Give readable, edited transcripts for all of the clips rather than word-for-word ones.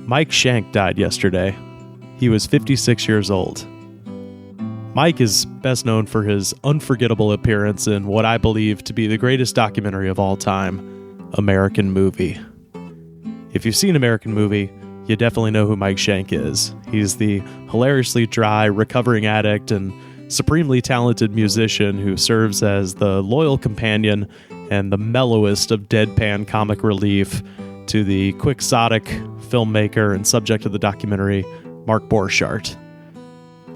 Mike Schank died yesterday. He was 56 years old. Mike is best known for his unforgettable appearance in what I believe to be the greatest documentary of all time, American Movie. If you've seen American Movie, you definitely know who Mike Schank is. He's the hilariously dry, recovering addict and supremely talented musician who serves as the loyal companion and the mellowest of deadpan comic relief to the quixotic filmmaker and subject of the documentary, Mark Borshardt.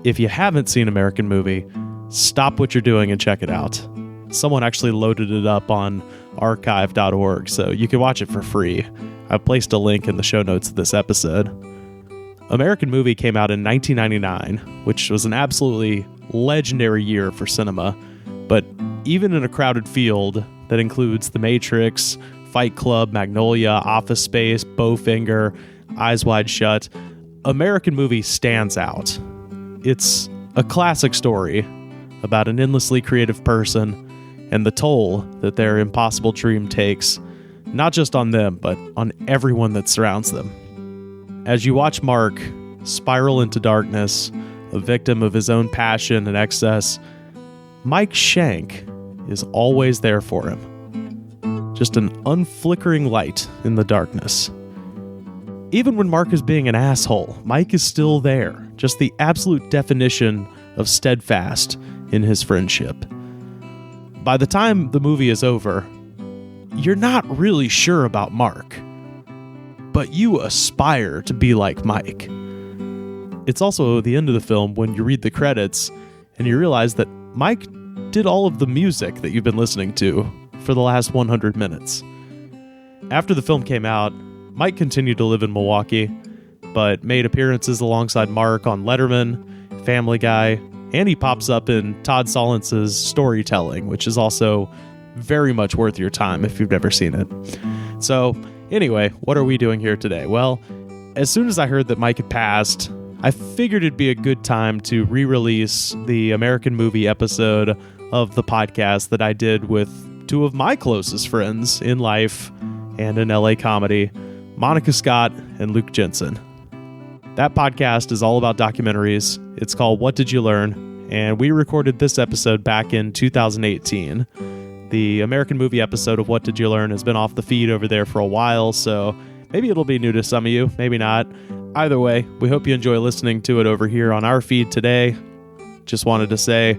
If you haven't seen American Movie, stop what you're doing and check it out. Someone actually loaded it up on archive.org, so you can watch it for free. I've placed a link in the show notes of this episode. American Movie came out in 1999, which was an absolutely legendary year for cinema. But even in a crowded field that includes The Matrix, Fight Club, Magnolia, Office Space, Bowfinger, Eyes Wide Shut, American Movie stands out. It's a classic story about an endlessly creative person and the toll that their impossible dream takes, not just on them, but on everyone that surrounds them. As you watch Mark spiral into darkness, a victim of his own passion and excess, Mike Schank is always there for him. Just an unflickering light in the darkness. Even when Mark is being an asshole, Mike is still there, just the absolute definition of steadfast in his friendship. By the time the movie is over, you're not really sure about Mark, but you aspire to be like Mike. It's also the end of the film when you read the credits and you realize that Mike did all of the music that you've been listening to for the last 100 minutes. After the film came out, Mike continued to live in Milwaukee, but made appearances alongside Mark on Letterman, Family Guy, and he pops up in Todd Solondz's Storytelling, which is also very much worth your time if you've never seen it. So, anyway, what are we doing here today? Well, as soon as I heard that Mike had passed, I figured it'd be a good time to re-release the American Movie episode of the podcast that I did with two of my closest friends in life and in LA comedy, Monika Scott and Luke Jensen. That podcast is all about documentaries. It's called What Did You Learn? And we recorded this episode back in 2018. The American Movie episode of What Did You Learn has been off the feed over there for a while, so maybe it'll be new to some of you, maybe not. Either way, we hope you enjoy listening to it over here on our feed today. Just wanted to say,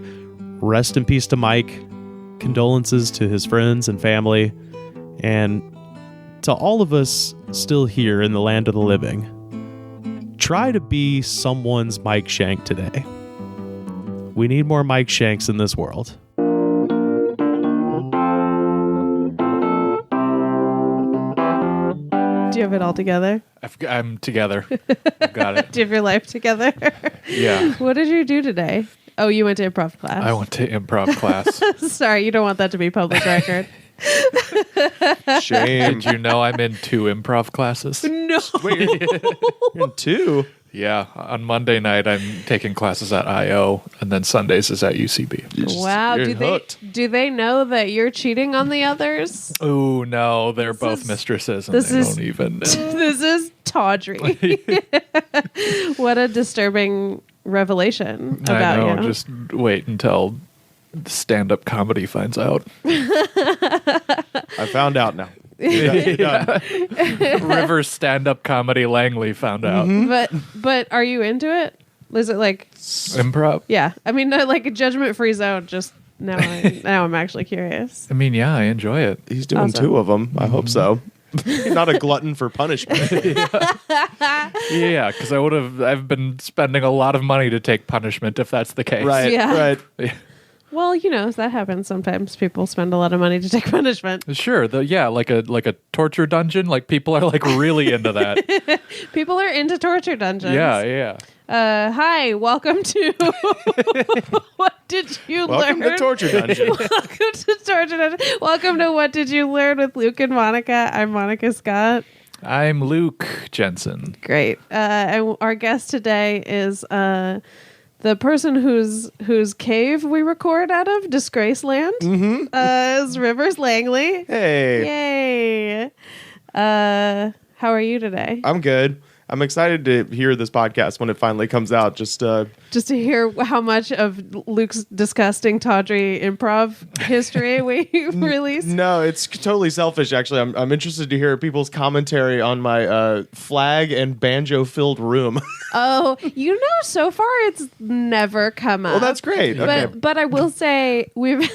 rest in peace to Mike, condolences to his friends and family, and to all of us still here in the land of the living. Try to be someone's Mike Schank today. We need more Mike Schanks in this world. Do you have it all together? I'm together. I've got it. Do you have your life together? Yeah. What did you do today? Oh, you went to improv class. I went to improv class. Sorry, you don't want that to be public record. Shame. Did you know I'm in 2 improv classes? No. Wait, you're in 2? Yeah. On Monday night, I'm taking classes at I.O., and then Sundays is at UCB. Wow. You're Do they know that you're cheating on the others? Oh, no. They're both mistresses, and they don't even... This is tawdry. What a disturbing revelation about I know. you. Just wait until stand-up comedy finds out. I found out now. River's stand-up comedy Langley found out. Mm-hmm. But are you into it? Is it like Improv? Yeah, I mean, like a judgment-free zone. Just now, I'm actually curious. I mean, yeah, I enjoy it. He's doing Awesome. 2 of them. I hope so. Not a glutton for punishment. Yeah, because I've been spending a lot of money to take punishment if that's the case. Right, Yeah. right. Well, that happens sometimes. People spend a lot of money to take punishment. Sure, like a torture dungeon. Like people are like really into that. People are into torture dungeons. Yeah. Hi, welcome to What Did You Welcome Learn? to Torture Dungeon. Welcome to Torture Dungeon. Welcome to What Did You Learn with Luke and Monika. I'm Monika Scott. I'm Luke Jensen. Great. And our guest today is the person whose cave we record out of, Disgrace Land, is Rivers Langley. Hey. Yay. How are you today? I'm good. I'm excited to hear this podcast when it finally comes out. Just to hear how much of Luke's disgusting tawdry improv history we released. No, it's totally selfish. Actually, I'm interested to hear people's commentary on my flag and banjo-filled room. Oh, so far it's never come up. Well, that's great. Okay. But I will say we've.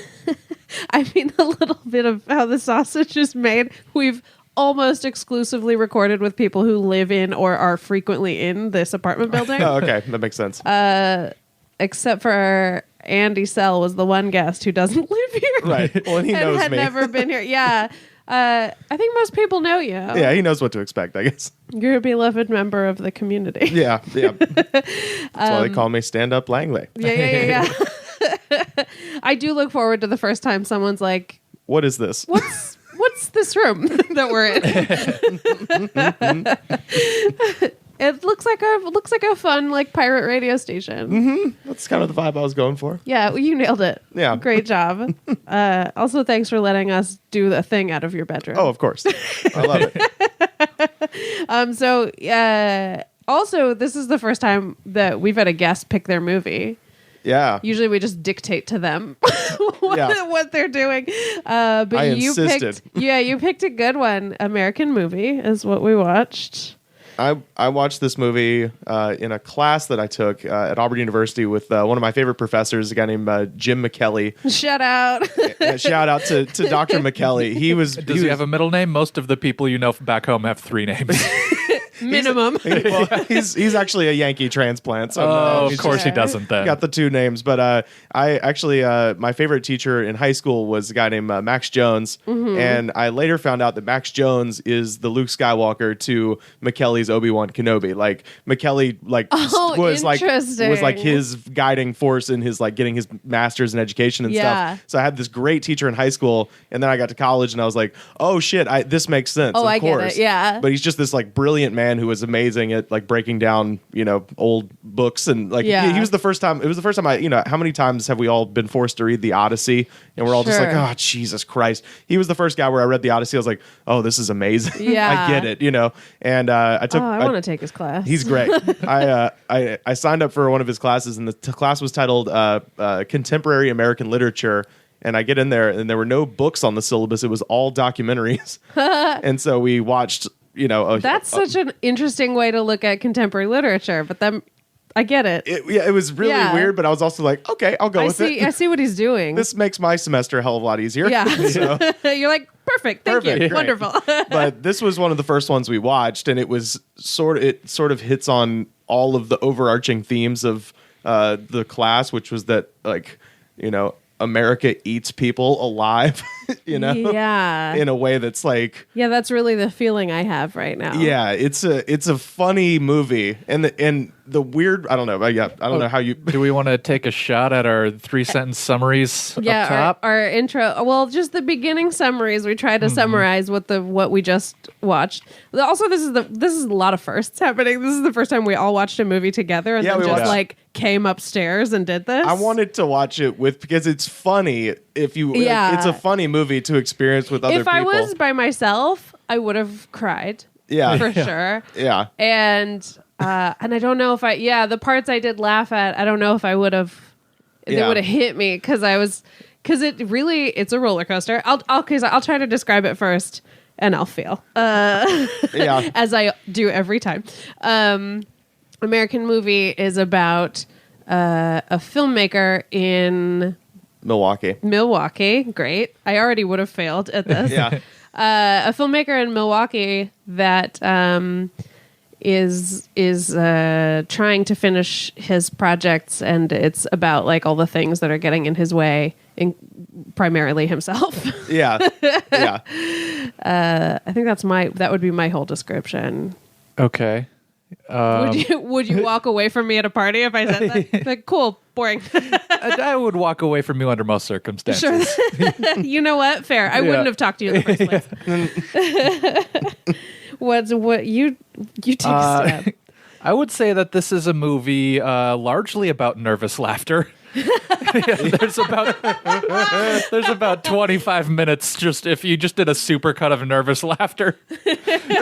I mean, a little bit of how the sausage is made. We've almost exclusively recorded with people who live in or are frequently in this apartment building. Oh, okay, that makes sense. Except for Andy Sell was the one guest who doesn't live here. Right. Well, and he knows had me. never been here. Yeah. I think most people know you. Yeah, he knows what to expect, I guess. You're a beloved member of the community. Yeah. That's why they call me Stand-Up Langley. Yeah. I do look forward to the first time someone's like, What is this? What's this room that we're in? It looks like a fun like pirate radio station. Mm-hmm. That's kind of the vibe I was going for. Yeah, well, you nailed it. Yeah. Great job. Also, thanks for letting us do the thing out of your bedroom. Oh, of course. I love it. Also, this is the first time that we've had a guest pick their movie. Yeah. Usually we just dictate to them Yeah. what they're doing. But I you insisted. you picked a good one. American Movie is what we watched. I watched this movie in a class that I took at Auburn University with one of my favorite professors, a guy named Jim McKelly. Shout out. Shout out to Dr. McKelly. Does he have a middle name? Most of the people you know back home have 3 names. Minimum. Well, he's actually a Yankee transplant. So of course he doesn't then. Got the 2 names, but I actually my favorite teacher in high school was a guy named Max Jones, and I later found out that Max Jones is the Luke Skywalker to McKelly's Obi-Wan Kenobi. Like McKelly, was like his guiding force in his like getting his master's in education and stuff. So I had this great teacher in high school, and then I got to college, and I was like, oh shit, this makes sense. Oh, of I course. get it. Yeah, but he's just this like brilliant man who was amazing at like breaking down, old books and like he was the first time. It was the first time how many times have we all been forced to read the Odyssey and we're all just like, oh Jesus Christ. He was the first guy where I read the Odyssey. I was like, oh, this is amazing. Yeah. I get it, and I took. I want to take his class. He's great. I signed up for one of his classes, and the class was titled Contemporary American Literature. And I get in there, and there were no books on the syllabus. It was all documentaries. And so we watched. That's such an interesting way to look at contemporary literature, but then I get it. It was really weird, but I was also like, okay, I'll go with it. I see what he's doing. This makes my semester a hell of a lot easier. Yeah. You're like, perfect. Thank you. Great. Wonderful. But this was one of the first ones we watched, and it sort of hits on all of the overarching themes of the class, which was that America eats people alive, Yeah. in a way that's like, yeah, that's really the feeling I have right now. yeah, it's a funny movie, and the weird, I don't know, I don't know how you. Do we want to take a shot at our 3-sentence summaries up top? Our intro. Well, just the beginning summaries. We try to summarize what we just watched. Also, this is a lot of firsts happening. This is the first time we all watched a movie together, and then we just watched. like came upstairs and did this. I wanted to watch it because it's funny. It's a funny movie to experience with other if people. I was by myself, I would have cried. Yeah. For sure. Yeah. And I don't know if the parts I did laugh at, I don't know if I would have, they would have hit me because it's a roller coaster. I'll try to describe it first and I'll fail. As I do every time. American Movie is about a filmmaker in Milwaukee. Great. I already would have failed at this. Yeah. A filmmaker in Milwaukee that is trying to finish his projects, and it's about like all the things that are getting in his way, primarily himself. Yeah. I think that would be my whole description. Okay. Would you walk away from me at a party if I said that? Like, cool, boring. I would walk away from you under most circumstances. Sure. You know what? Fair. I wouldn't have talked to you in the first place. What you take a step. I would say that this is a movie largely about nervous laughter. there's about 25 minutes just if you just did a supercut of nervous laughter.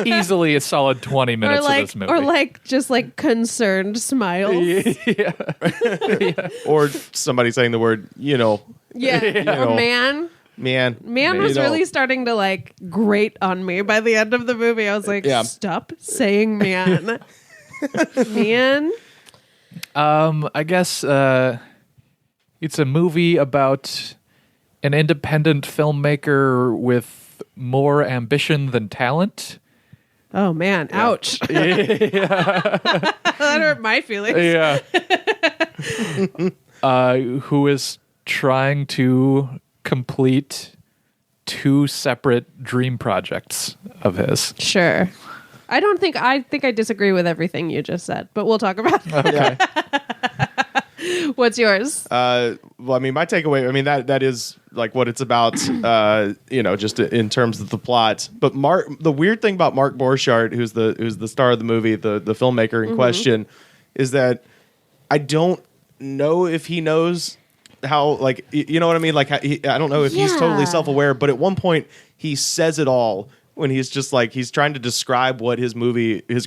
Easily a solid 20 minutes of this movie. Or like just like concerned smiles. Yeah. Or somebody saying the word, Yeah. Or man. Man Was really starting to like grate on me by the end of the movie. I was like, stop saying man. Man. I guess it's a movie about an independent filmmaker with more ambition than talent. Oh man, ouch. That hurt my feelings. Yeah. Who is trying to complete 2 separate dream projects of his. Sure. I think I disagree with everything you just said, but we'll talk about it. Okay. What's yours? Well, I mean, my takeaway, I mean, that is like what it's about, just in terms of the plot. But the weird thing about Mark Borshardt, who's the star of the movie, the filmmaker in question, is that I don't know if he knows how, like, you know what I mean? Like, I don't know if he's totally self-aware, but at one point he says it all when he's just like, he's trying to describe what his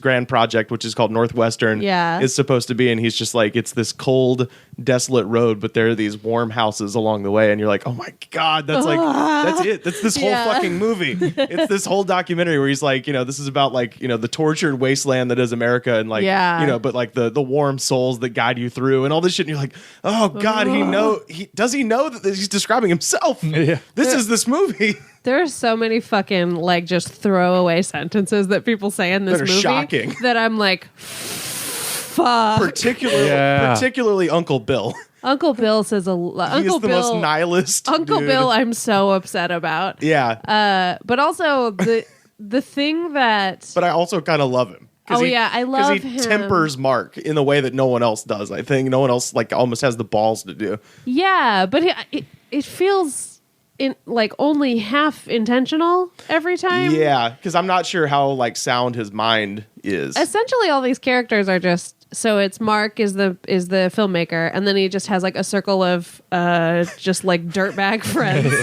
grand project, which is called Northwestern, is supposed to be. And he's just like, it's this cold, desolate road, but there are these warm houses along the way. And you're like, oh my God, that's it. That's this whole fucking movie. It's this whole documentary where he's like, this is about like, the tortured wasteland that is America. And like, but like the warm souls that guide you through and all this shit. And you're like, oh God, does he know that he's describing himself? Yeah. This is this movie. There are so many fucking like just throwaway sentences that people say in this that are movie shocking. That I'm like, fuck. Particularly Uncle Bill. Uncle Bill says Uncle the Bill, most nihilist. Uncle dude. Bill, I'm so upset about. Yeah. But also the thing that. But I also kind of love him. I love him. Because he tempers Mark in a way that no one else does. I think no one else like almost has the balls to do. Yeah, but it feels. Like only half intentional every time. Yeah, because I'm not sure how like sound his mind is. Essentially, all these characters are just so it's Mark is the filmmaker, and then he just has like a circle of just like dirtbag friends.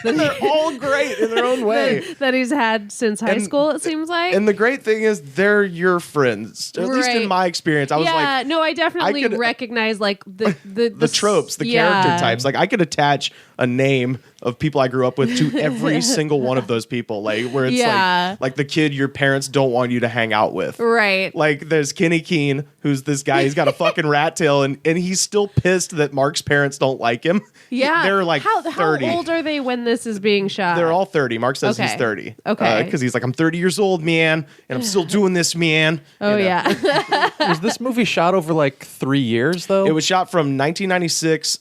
And they're all great in their own way that he's had since high school. It seems like. And the great thing is, they're your friends. At least in my experience, I was like, I definitely recognize like the tropes, the character types. Like I could attach a name of people I grew up with to every single one of those people. Like where it's like the kid your parents don't want you to hang out with. Right. Like there's Kenny Keene, who's this guy. He's got a fucking rat tail, and he's still pissed that Mark's parents don't like him. Yeah. They're like 30. How old are they when this is being shot? They're all 30. Mark says he's 30. Okay. Because he's like, I'm 30 years old, man, and I'm still doing this, man. Oh, yeah. Was this movie shot over like 3 years, though? It was shot from 1996.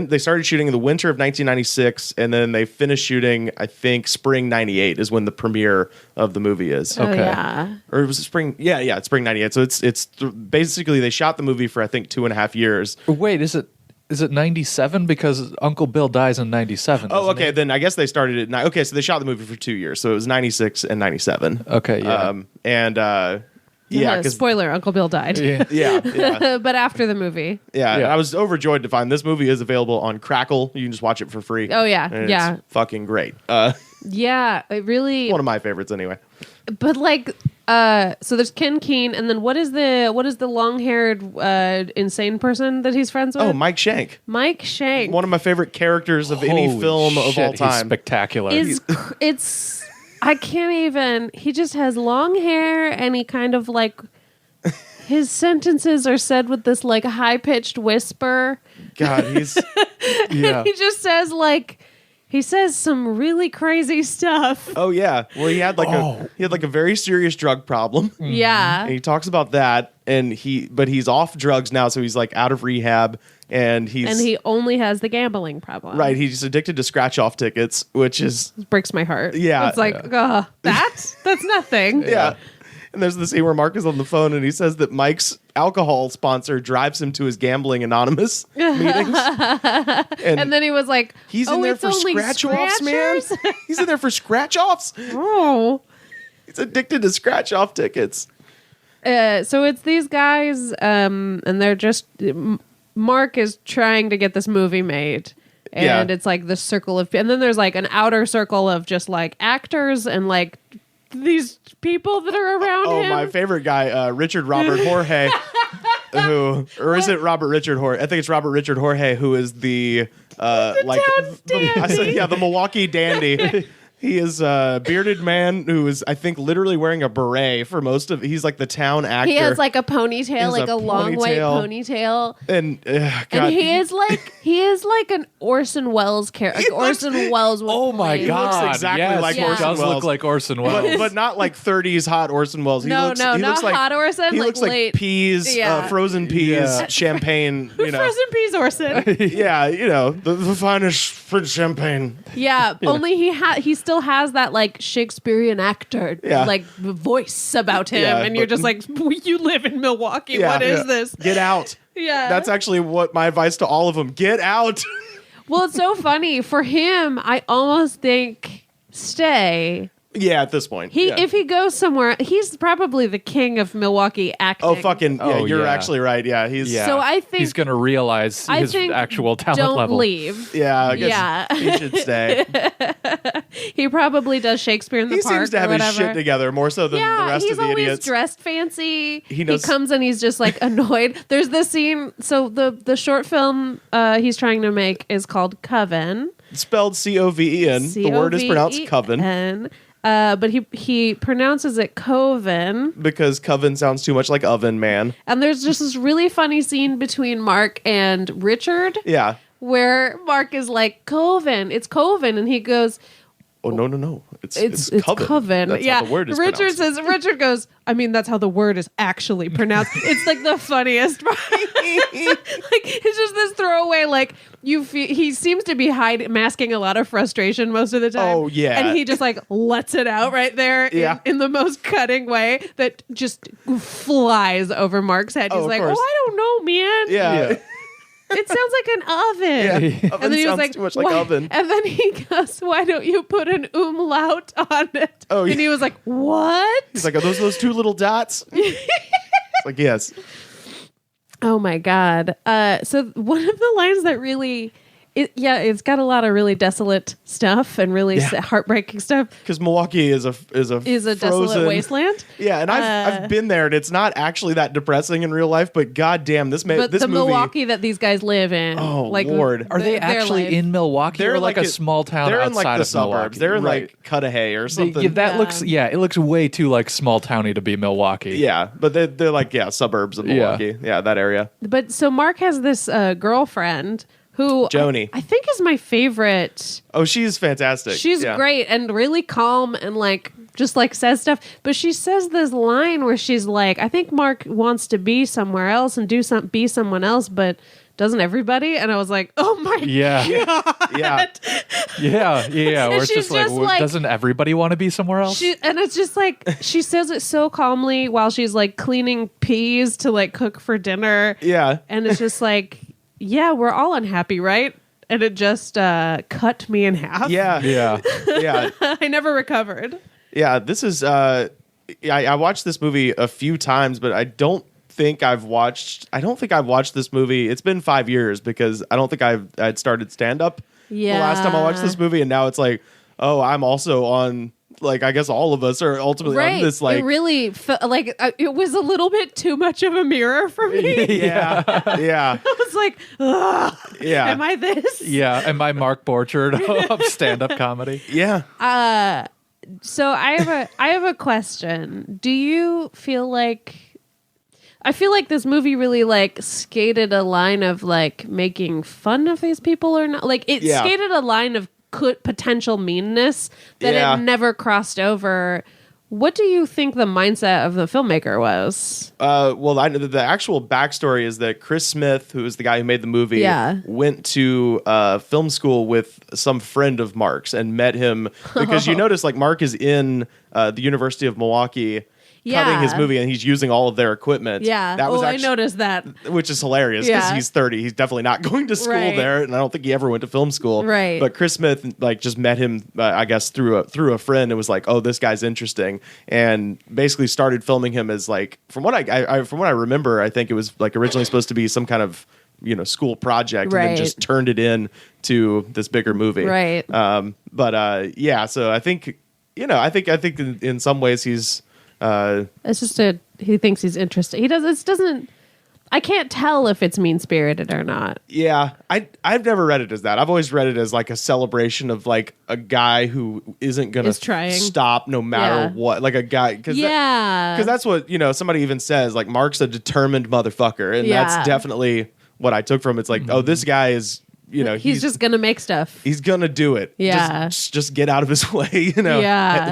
They started shooting in the winter of 1996, and then they finished shooting, I think, spring 98 is when the premiere of the movie is. Okay. Yeah. Or it was spring. Yeah, it's spring 98. So it's basically they shot the movie for, I think, 2.5 years. Wait, is it 97? Because Uncle Bill dies in 97. Oh, okay. Then I guess they started at okay, so they shot the movie for 2 years. So it was 96 and 97. Okay, yeah. Because spoiler, Uncle Bill died. Yeah. But after the movie. Yeah, I was overjoyed to find this movie is available on Crackle. You can just watch it for free. Oh, yeah. And Yeah. It's fucking great. Yeah, it really. One of my favorites anyway. But like, so there's Ken Keene, and then what is the long-haired insane person that he's friends with? Oh, Mike Schank. Mike Schank. One of my favorite characters of any film of all time. He's spectacular. It's I can't even. He just has long hair, and he kind of like his sentences are said with this like high-pitched whisper. God, he's yeah. He just says like. He says some really crazy stuff. Oh yeah. Well, he had like a very serious drug problem. Yeah. And he talks about that, but he's off drugs now, so he's like out of rehab, and he only has the gambling problem. Right. He's addicted to scratch-off tickets, which breaks my heart. Yeah. It's like, that's nothing. Yeah. And there's the scene where Mark is on the phone and he says that Mike's alcohol sponsor drives him to his gambling anonymous meetings. And then he was like, he's in there for scratch-offs, man. He's in there for scratch-offs. Oh. He's addicted to scratch-off tickets. So it's these guys, and they're just Mark is trying to get this movie made. And it's like the circle of, and then there's like an outer circle of just like actors and like these people that are around him. Oh, my favorite guy, Richard Robert Jorge, or is it Robert Richard Jorge? I think it's Robert Richard Jorge, who is the the Milwaukee dandy. He is a bearded man who is, I think, literally wearing a beret for most of. He's like the town actor. He has like a ponytail, like a long white ponytail, and and he is like an Orson Welles character. Like Orson Welles. Oh my play. God! He looks exactly like Orson Welles. Welles. Look like Orson Welles, but not like 30s hot Orson Welles. He not hot Orson. He like looks late. like peas, frozen peas, champagne. Frozen peas, Orson. Yeah, the finest French champagne. Yeah, only he still has that like Shakespearean actor like voice about him, and you're just like, you live in Milwaukee. What is this? Get out. Yeah, that's actually what my advice to all of them. Get out. Well, it's so funny for him. I almost think stay. Yeah, at this point. If he goes somewhere, he's probably the king of Milwaukee acting. Oh, fucking you're actually right. Yeah, he's So I think he's going to realize his actual talent level. Don't leave. Yeah, I guess he should stay. He probably does Shakespeare in the Park. He seems to have his shit together more so than the rest of the idiots. He's always dressed fancy. He comes and he's just like annoyed. There's this scene. So the short film he's trying to make is called Coven. Spelled C-O-V-E-N. The word is pronounced Coven. But he pronounces it Coven because Coven sounds too much like oven, man. And there's just this really funny scene between Mark and Richard. Yeah. Where Mark is like, Coven, it's Coven. And he goes, oh, no. It's Coven. That's how the word is pronounced. Richard goes, I mean, that's how the word is actually pronounced. It's like the funniest part. Like, it's just this throwaway, like, he seems to be masking a lot of frustration most of the time. Oh, yeah. And he just, like, lets it out right there in the most cutting way that just flies over Mark's head. He's like, I don't know, man. Yeah. It sounds like an oven. Yeah. And then he was like, too much like oven. And then he goes, why don't you put an umlaut on it? Oh, yeah. And he was like, what? He's like, are those two little dots? It's like, yes. Oh my God. So one of the lines that really... it's got a lot of really desolate stuff and really heartbreaking stuff. Because Milwaukee is a desolate frozen wasteland. Yeah, and I've been there, and it's not actually that depressing in real life. But goddamn, this movie. Milwaukee that these guys live in. Oh Lord, are they actually in Milwaukee? They're or like a small town outside in like the of suburbs. Milwaukee? They're in like Cudahy or something. It looks way too like small towny to be Milwaukee. Yeah, but they're like suburbs of Milwaukee. Yeah, that area. But so Mark has this girlfriend. Who Joni. I think is my favorite. Oh, she's fantastic. She's great and really calm and like just like says stuff. But she says this line where she's like, I think Mark wants to be somewhere else and be someone else, but doesn't everybody? And I was like, oh my God. Yeah. Where it's just like, doesn't everybody want to be somewhere else? And it's just like, she says it so calmly while she's like cleaning peas to like cook for dinner. Yeah. And it's just like, yeah, we're all unhappy, right? And it just cut me in half. Yeah. I never recovered. Yeah, this is... I watched this movie a few times, but I don't think I've watched this movie. It's been 5 years because I don't think I'd started stand-up the last time I watched this movie. And now it's like, oh, I'm also on... Like, I guess all of us are ultimately on this, like... It really felt like it was a little bit too much of a mirror for me. Yeah. I was like, ugh, am I this? Yeah, am I Mark Borshardt of stand-up comedy? Yeah. So I have a question. Do you feel like... I feel like this movie really, like, skated a line of, like, making fun of these people or not? Like, it skated a line of potential meanness that it never crossed over. What do you think the mindset of the filmmaker was? Well, the actual backstory is that Chris Smith, who is the guy who made the movie, went to film school with some friend of Mark's and met him because you notice like Mark is in the University of Milwaukee cutting his movie and he's using all of their equipment. Yeah. I noticed that. Which is hilarious because he's 30. He's definitely not going to school there, and I don't think he ever went to film school. Right. But Chris Smith like just met him, I guess, through a friend and was like, oh, this guy's interesting, and basically started filming him as like from what I remember, I think it was like originally supposed to be some kind of school project and then just turned it in to this bigger movie. Right. So I think, I think in some ways he's, it's just he thinks he's interested. I can't tell if it's mean-spirited or not. Yeah, I've never read it as that. I've always read it as like a celebration of like a guy who isn't going to stop no matter what. Like a guy, because that's what somebody even says. Like Mark's a determined motherfucker, and that's definitely what I took from it. It's like, oh, this guy is. He's just gonna make stuff. He's gonna do it. Yeah, just get out of his way.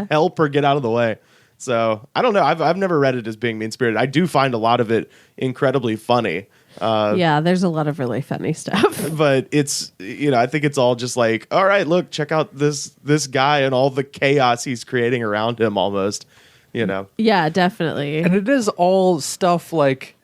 Help or get out of the way. So I don't know. I've never read it as being mean spirited. I do find a lot of it incredibly funny. There's a lot of really funny stuff. But it's I think it's all just like, all right, look, check out this guy and all the chaos he's creating around him. Almost, Yeah, definitely. And it is all stuff like.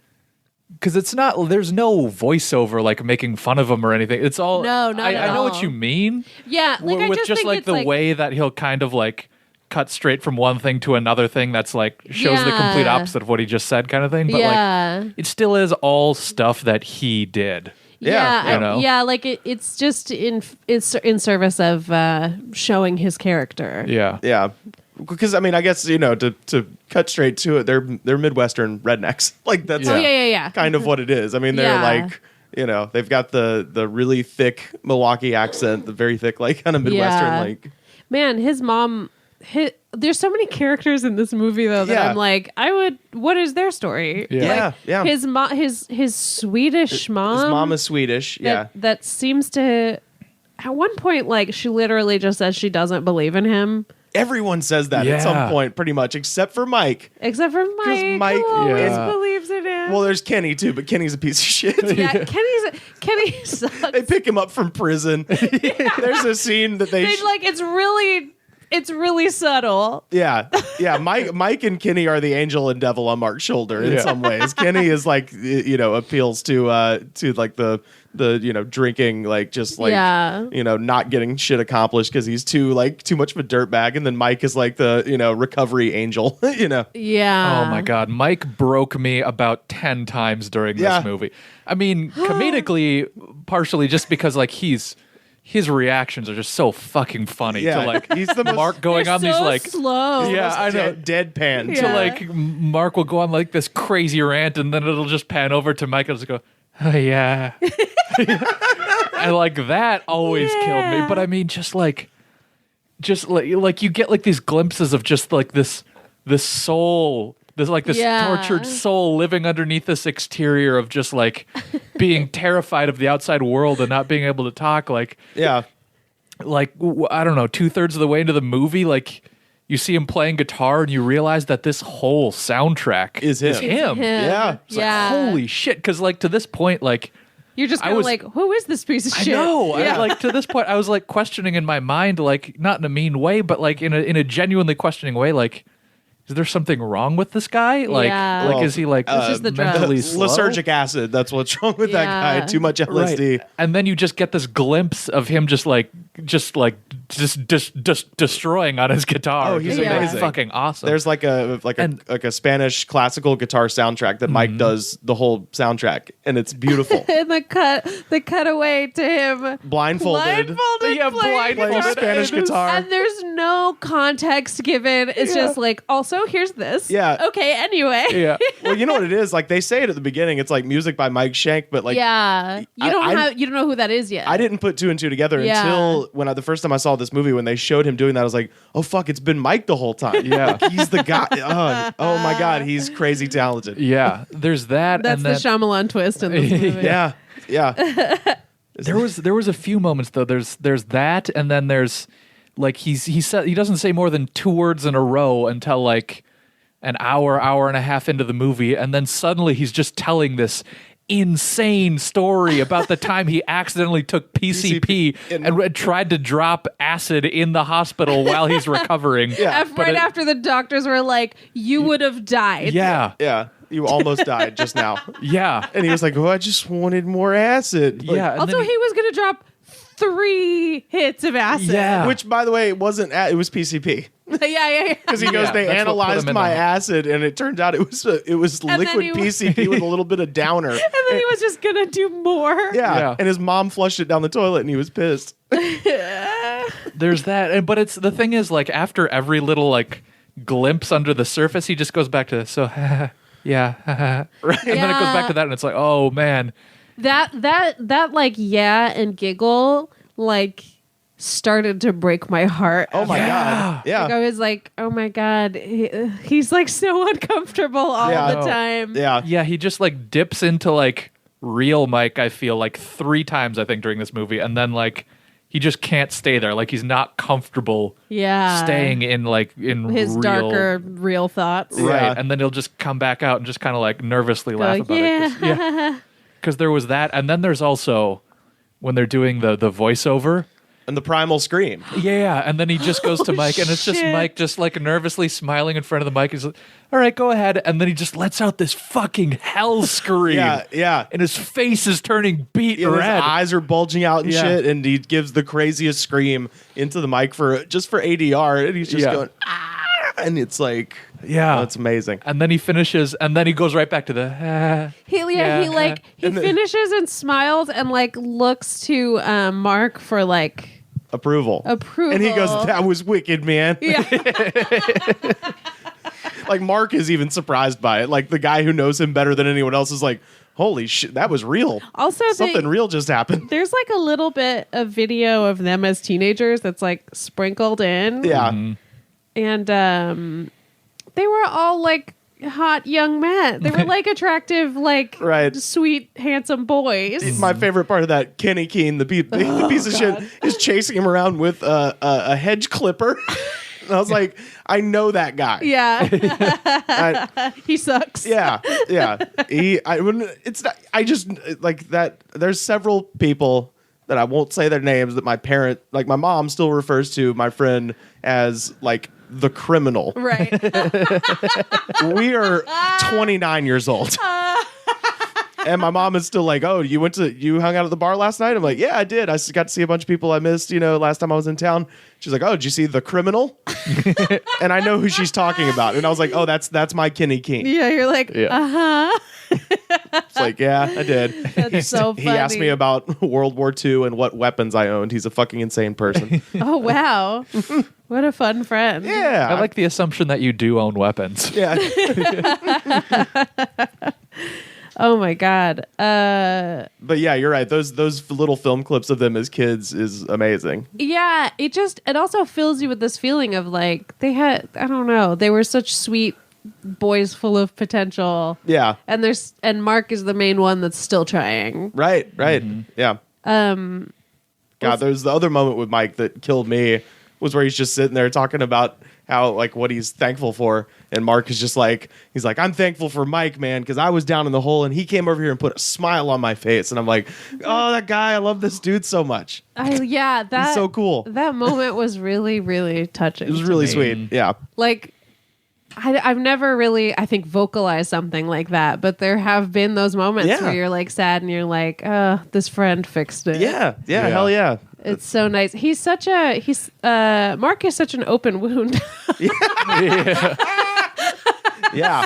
Because it's not, there's no voiceover like making fun of him or anything. It's all. No, not at I know all. what you mean. Yeah, like with I just think like it's the way that he'll kind of like cut straight from one thing to another thing that's like shows the complete opposite of what he just said, kind of thing. But like, it still is all stuff that he did. Like it's just in service of showing his character. Yeah. Because I guess to cut straight to it, they're Midwestern rednecks. Like that's kind of what it is. They're like they've got the really thick Milwaukee accent, the very thick like kind of Midwestern like. Man, his mom. There's so many characters in this movie though that I'm like, what is their story? His mom, his Swedish mom. His mom is Swedish. That seems to. At one point, like she literally just says she doesn't believe in him. Everyone says that at some point, pretty much, except for Mike. Mike who always believes in him. Well, there's Kenny too, but Kenny's a piece of shit. Yeah, Kenny sucks. They pick him up from prison. There's a scene that they like. It's really subtle. Yeah. Mike and Kenny are the angel and devil on Mark's shoulder in some ways. Kenny is like appeals to like the drinking, like just like not getting shit accomplished because he's too much of a dirtbag, and then Mike is like the recovery angel. Yeah. Oh my god, Mike broke me about 10 times during this movie. Comedically, partially just because like his reactions are just so fucking funny. Yeah, to like he's the Mark going on these like slow. Yeah, I know. Deadpan. To like Mark will go on like this crazy rant, and then it'll just pan over to Mike and just go, oh yeah. And like that always killed me. But just like you get like these glimpses of just like this soul. This tortured soul living underneath this exterior of just like being terrified of the outside world and not being able to talk. Like, I don't know, 2/3 of the way into the movie, like you see him playing guitar and you realize that this whole soundtrack is him. Yeah. It's like, holy shit. Because like to this point, like you're just kind of like, who is this piece of shit? I know. Like to this point, I was like questioning in my mind, like not in a mean way, but like in a genuinely questioning way, like, is there something wrong with this guy? Like, is he like mentally slow? Lysergic acid. That's what's wrong with that guy. Too much LSD. Right. And then you just get this glimpse of him just destroying on his guitar. Oh, he's amazing. Fucking awesome. There's like a Spanish classical guitar soundtrack that Mike does the whole soundtrack, and it's beautiful. And the cutaway to him blindfolded playing Spanish guitar, and there's no context given. It's just like, also here's this. Yeah. Okay. Anyway. Yeah. Well, you know what it is? Like they say it at the beginning. It's like music by Mike Schank, but like you don't know who that is yet. I didn't put two and two together until the first time I saw this movie when they showed him doing that. I was like, oh fuck, it's been Mike the whole time. Yeah. Like, he's the guy. Oh my god, he's crazy talented. Yeah. There's that. That's the Shyamalan twist in this movie. Yeah. There was a few moments though. There's that, and then there's like he doesn't say more than 2 words in a row until like an hour and a half into the movie, and then suddenly he's just telling this insane story about the time he accidentally took PCP and tried to drop acid in the hospital while he's recovering. After the doctors were like, you would have died. Yeah. You almost died just now. Yeah. And he was like, oh, I just wanted more acid. Like, yeah. Also, he was going to drop 3 hits of acid. Yeah. Which, by the way, it wasn't. It was PCP. yeah. Because he goes, they that's what put analyzed him in my the- acid, and it turned out it was then liquid he PCP with a little bit of downer. And then he was just gonna do more. Yeah, and his mom flushed it down the toilet, and he was pissed. There's that, but it's the thing is like after every little like glimpse under the surface, he just goes back to so yeah, right. And then it goes back to that, and it's like, oh man, That like and giggle like started to break my heart. Oh my god, yeah, Like, I was like, oh my god, he's like so uncomfortable all the time. yeah. He just like dips into like real Mike. I feel like 3 times I think during this movie, and then like he just can't stay there. Like he's not comfortable. Staying in like in his real, darker real thoughts. right? Yeah. And then he'll just come back out and just kind of like nervously laugh about it. Because there was that, and then there's also when they're doing the voiceover. and the primal scream. Yeah, and then he just goes to Mike, and it's just shit. Mike just like nervously smiling in front of the mic. He's like, all right, go ahead. And then he just lets out this fucking hell scream. Yeah. And his face is turning beet And his red. eyes are bulging out and Yeah. shit, and he gives the craziest scream into the mic for ADR, and he's just going, ah, and it's like, Yeah. that's amazing. And then he finishes, and then he goes right back to the. He And then- finishes and smiles and like looks to Mark for like Approval. And he goes, that was wicked, man. yeah. Like, Mark is even surprised by it. Like, the guy who knows him better than anyone else is like, holy shit, that was real. Also, Something real just happened. there's like a little bit of video of them as teenagers that's like sprinkled in. Yeah. And they were all like hot young men. They were like attractive, like Right. sweet, handsome boys. My favorite part of that, Kenny Keene, the piece of shit, is chasing him around with a hedge clipper. And I was like, I know that guy. Yeah. I- He sucks. yeah. I wouldn't. It's not. I just like that. There's several people that I won't say their names that my mom still refers to my friend as like the criminal. Right. We are 29 years old. And my mom is still like, oh, you hung out at the bar last night? I'm like, yeah, I did. I got to see a bunch of people I missed, last time I was in town. She's like, oh, did you see the criminal? And I know who she's talking about. And I was like, oh, that's my Kenny Keene. Yeah, you're like, uh-huh. It's like, yeah, I did. That's so funny. He asked me about World War II and what weapons I owned. He's a fucking insane person. Oh, wow. What a fun friend. Yeah. I like the assumption that you do own weapons. Yeah. Oh, my God. But yeah, you're right. Those little film clips of them as kids is amazing. Yeah, it also fills you with this feeling of like they were such sweet boys full of potential. Yeah. And Mark is the main one that's still trying. Right. Yeah. God, there's the other moment with Mike that killed me was where he's just sitting there talking about how like what he's thankful for, and Mark is just like, he's like, I'm thankful for Mike, man, because I was down in the hole and he came over here and put a smile on my face, and I'm like, oh, that guy, I love this dude so much. He's so cool. That moment was really, really touching. It was really sweet. Yeah. Like, I've never really, I think, vocalized something like that, but there have been those moments where you're like sad and you're like, oh, this friend fixed it. Yeah. Hell yeah. It's so nice. Mark is such an open wound. Yeah.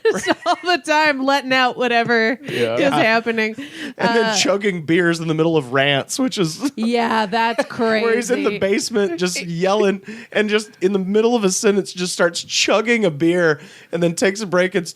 Just all the time letting out whatever is happening. And then chugging beers in the middle of rants, which is Yeah, that's crazy. where he's in the basement just yelling, and just in the middle of a sentence just starts chugging a beer, and then takes a break and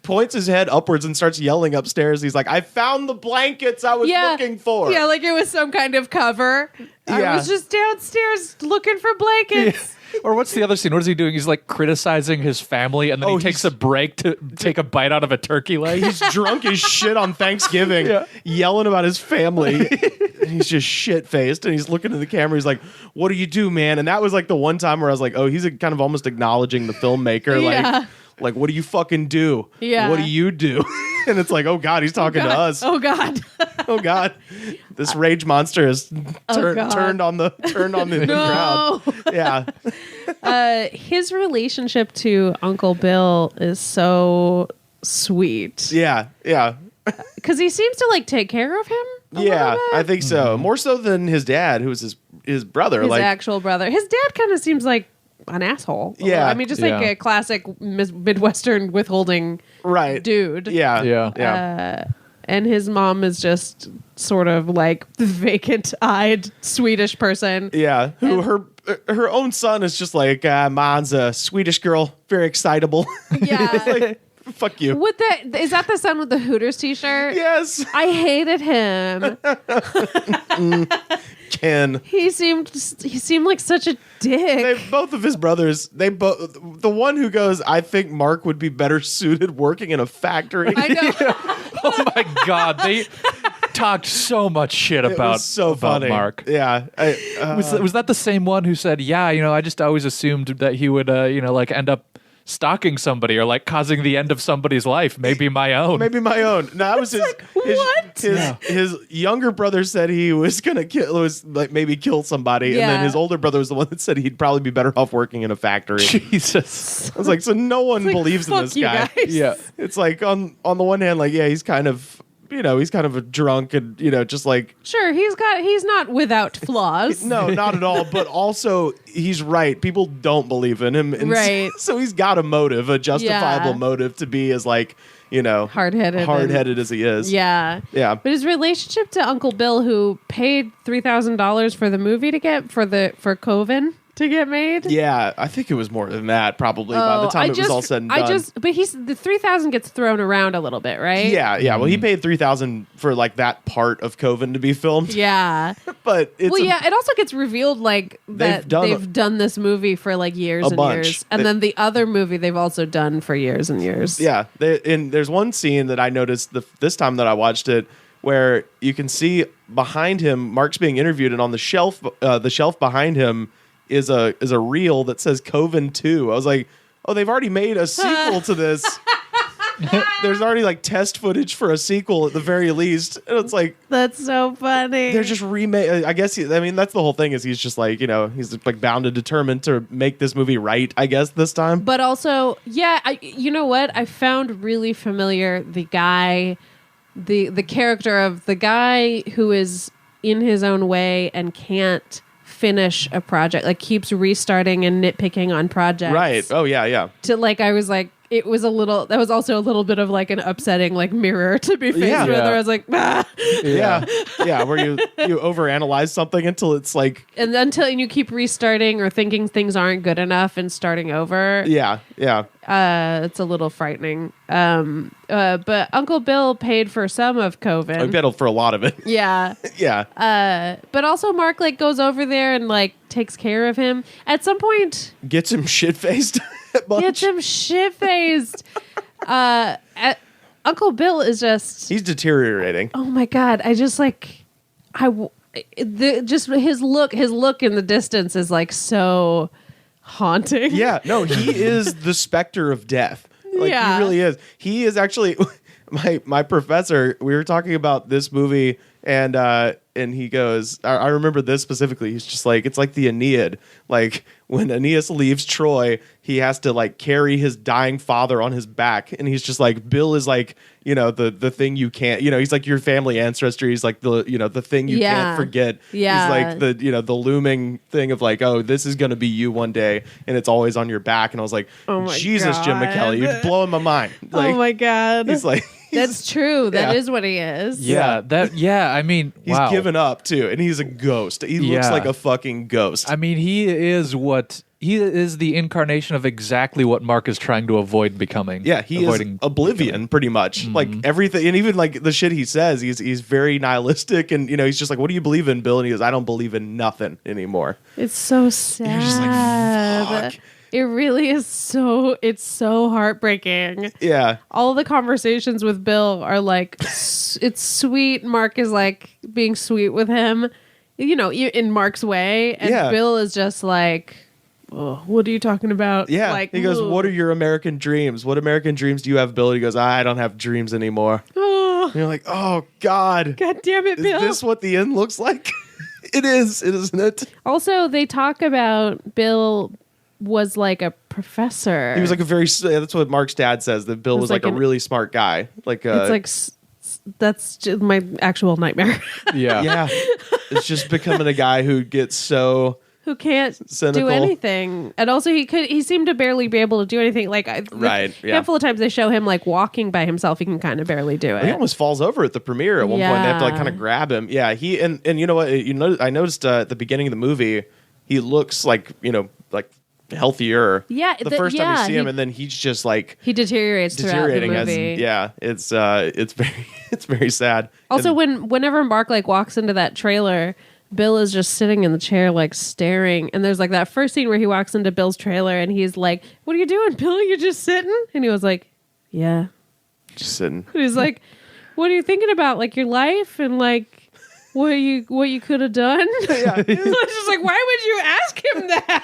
points his head upwards and starts yelling upstairs. He's like, I found the blankets I was looking for. Yeah, like it was some kind of cover. I Yeah. was just downstairs looking for blankets. Or what's the other scene? What is he doing? He's like criticizing his family, and then he takes a break to take a bite out of a turkey leg. He's drunk as shit on Thanksgiving, yelling about his family. And he's just shit-faced, and he's looking at the camera. He's like, what do you do, man? And that was like the one time where I was like, oh, he's kind of almost acknowledging the filmmaker. Yeah. Like, what do you fucking do? Yeah. What do you do? And it's like, oh, God, he's talking to us. Oh, God. Oh, God. This rage monster has God. turned on the No. crowd. Yeah. His relationship to Uncle Bill is so sweet. Yeah. Because he seems to like take care of him. Yeah, I think so. More so than his dad, who was his brother. His actual brother. His dad kind of seems like an asshole. Yeah. I mean, just like a classic Midwestern withholding dude. Yeah. And his mom is just sort of like the vacant-eyed Swedish person. Yeah, who her own son is just like, Mom's a Swedish girl, very excitable. Yeah. Like, fuck you. Is that the son with the Hooters t-shirt? Yes. I hated him. Ken. He seemed like such a dick. Both of his brothers, the one who goes, I think Mark would be better suited working in a factory. I know. Oh my God. They talked so much shit about funny. Mark. Yeah. Was that the same one who said, yeah, I just always assumed that he would, like end up stalking somebody or like causing the end of somebody's life, maybe my own. No, that was his younger brother said he was gonna maybe kill somebody, and then his older brother was the one that said he'd probably be better off working in a factory. Jesus. I was like, so no one believes in this guy. Guys. Yeah, it's like on the one hand, like he's kind of. He's kind of a drunk and, just like... Sure, he's not without flaws. No, not at all. But also, he's right. People don't believe in him. And right. So he's got a motive, a justifiable motive to be as like, hard-headed as he is. Yeah. Yeah. But his relationship to Uncle Bill, who paid $3,000 for the movie for Coven to get made. Yeah, I think it was more than that probably by the time it was all said and done. But the $3,000 gets thrown around a little bit, right? Yeah. Well, he paid $3,000 for like that part of Coven to be filmed. Yeah, but it also gets revealed like that they've done this movie for like years and years, and then the other movie they've also done for years and years. Yeah, and there's one scene that I noticed this time that I watched it where you can see behind him, Mark's being interviewed, and on the shelf behind him is a reel that says Coven 2. I was like, oh, they've already made a sequel to this. There's already like test footage for a sequel at the very least. And it's like, that's so funny. They're just I guess, that's the whole thing is he's just like, he's like bound and determined to make this movie right, I guess, this time. But also, you know what? I found really familiar the guy, the character of the guy who is in his own way and can't finish a project, like keeps restarting and nitpicking on projects. Right. Oh yeah. To like, I was like, that was also a little bit of like an upsetting like mirror to be faced with. I was like, yeah, where you overanalyze something until it's like, and until you keep restarting or thinking things aren't good enough and starting over. Yeah. It's a little frightening. But Uncle Bill paid for some of Coven. I paid for a lot of it. Yeah. Yeah. But also Mark like goes over there and like takes care of him. At some point, gets him shit-faced. Uncle Bill is he's deteriorating. Oh my God. I just like, just his look in the distance is like so haunting. Yeah, no, he is the specter of death. Like he really is. He is actually my professor. We were talking about this movie and he goes, I remember this specifically. He's just like, it's like the Aeneid. Like when Aeneas leaves Troy, he has to like carry his dying father on his back. And he's just like, Bill is like, the thing you can't, he's like your family ancestry. He's like the thing you can't forget. Yeah. He's like the looming thing of like, oh, this is going to be you one day. And it's always on your back. And I was like, oh Jesus, God. Jim McKelly, you're blowing my mind. Like, oh my God. He's like, that's true. That is what he is. Yeah. I mean, he's given up too, and he's a ghost. He looks like a fucking ghost. I mean, he is the incarnation of exactly what Mark is trying to avoid becoming. Yeah, he is oblivion, pretty much. Mm-hmm. Like everything, and even like the shit he says, he's very nihilistic, and he's just like, "What do you believe in, Bill?" And he goes, "I don't believe in nothing anymore." It's so sad. And you're just like, fuck. It really is it's so heartbreaking. Yeah. All the conversations with Bill are like, it's sweet. Mark is like being sweet with him, in Mark's way. And Bill is just like, oh, what are you talking about? Yeah. Like, he goes, what are your American dreams? What American dreams do you have, Bill? He goes, I don't have dreams anymore. Oh. And you're like, oh, God. God damn it, Bill. Is this what the end looks like? It is, isn't it? Also, they talk about Bill was like a professor. He was like that's what Mark's dad says, that Bill was like a really smart guy. Like it's like that's just my actual nightmare. Yeah. Yeah. It's just becoming a guy who gets so Who can't cynical. do anything. And also he seemed to barely be able to do anything. Like Right, a yeah. handful of times they show him like walking by himself, he can kind of barely do it. He almost falls over at the premiere at one point. They have to like Yeah. kind of grab him. Yeah, he and you know what? I noticed at the beginning of the movie, he looks like like healthier. Yeah, the first time you see him, he- and then he's just like He deteriorates throughout the deteriorating. movie. It's very it's very sad. Also, And- whenever Mark like walks into that trailer, Bill is just sitting in the chair like staring. And there's like that first scene where he walks into Bill's trailer and he's like, "What are you doing, Bill? You're just sitting?" And he was like, "Yeah." just sitting. And he's like, "What are you thinking about? Like your life and like what you could have done?" Yeah. I was just like, why would you ask him that?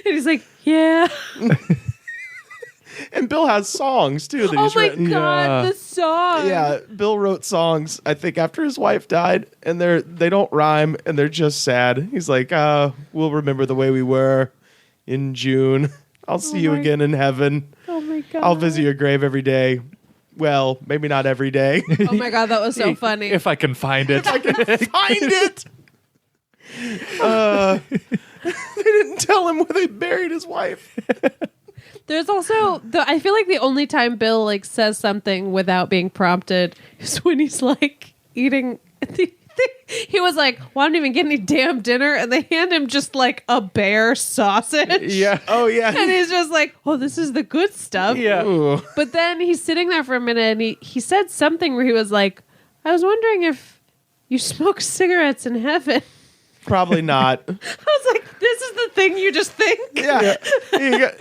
And he's like, "Yeah." And Bill has songs too that Oh he's my written. god, Yeah. the song. Yeah, Bill wrote songs, I think, after his wife died, and they don't rhyme, and they're just sad. He's like, we'll remember the way we were in June. I'll see you my- again in heaven. Oh my god. I'll visit your grave every day. Well, maybe not every day. Oh my god, that was so funny. If I can find it. I can find it. They didn't tell him where they buried his wife. There's also I feel like the only time Bill like says something without being prompted is when he's like eating. He was like, "Well, I don't even get any damn dinner," and they hand him just like a bear sausage. Yeah. Oh yeah. And he's just like, "Oh, this is the good stuff." Yeah. Ooh. But then he's sitting there for a minute and he said something where he was like, "I was wondering if you smoke cigarettes in heaven." Probably not. I was like, "This is the thing you just think?" Yeah.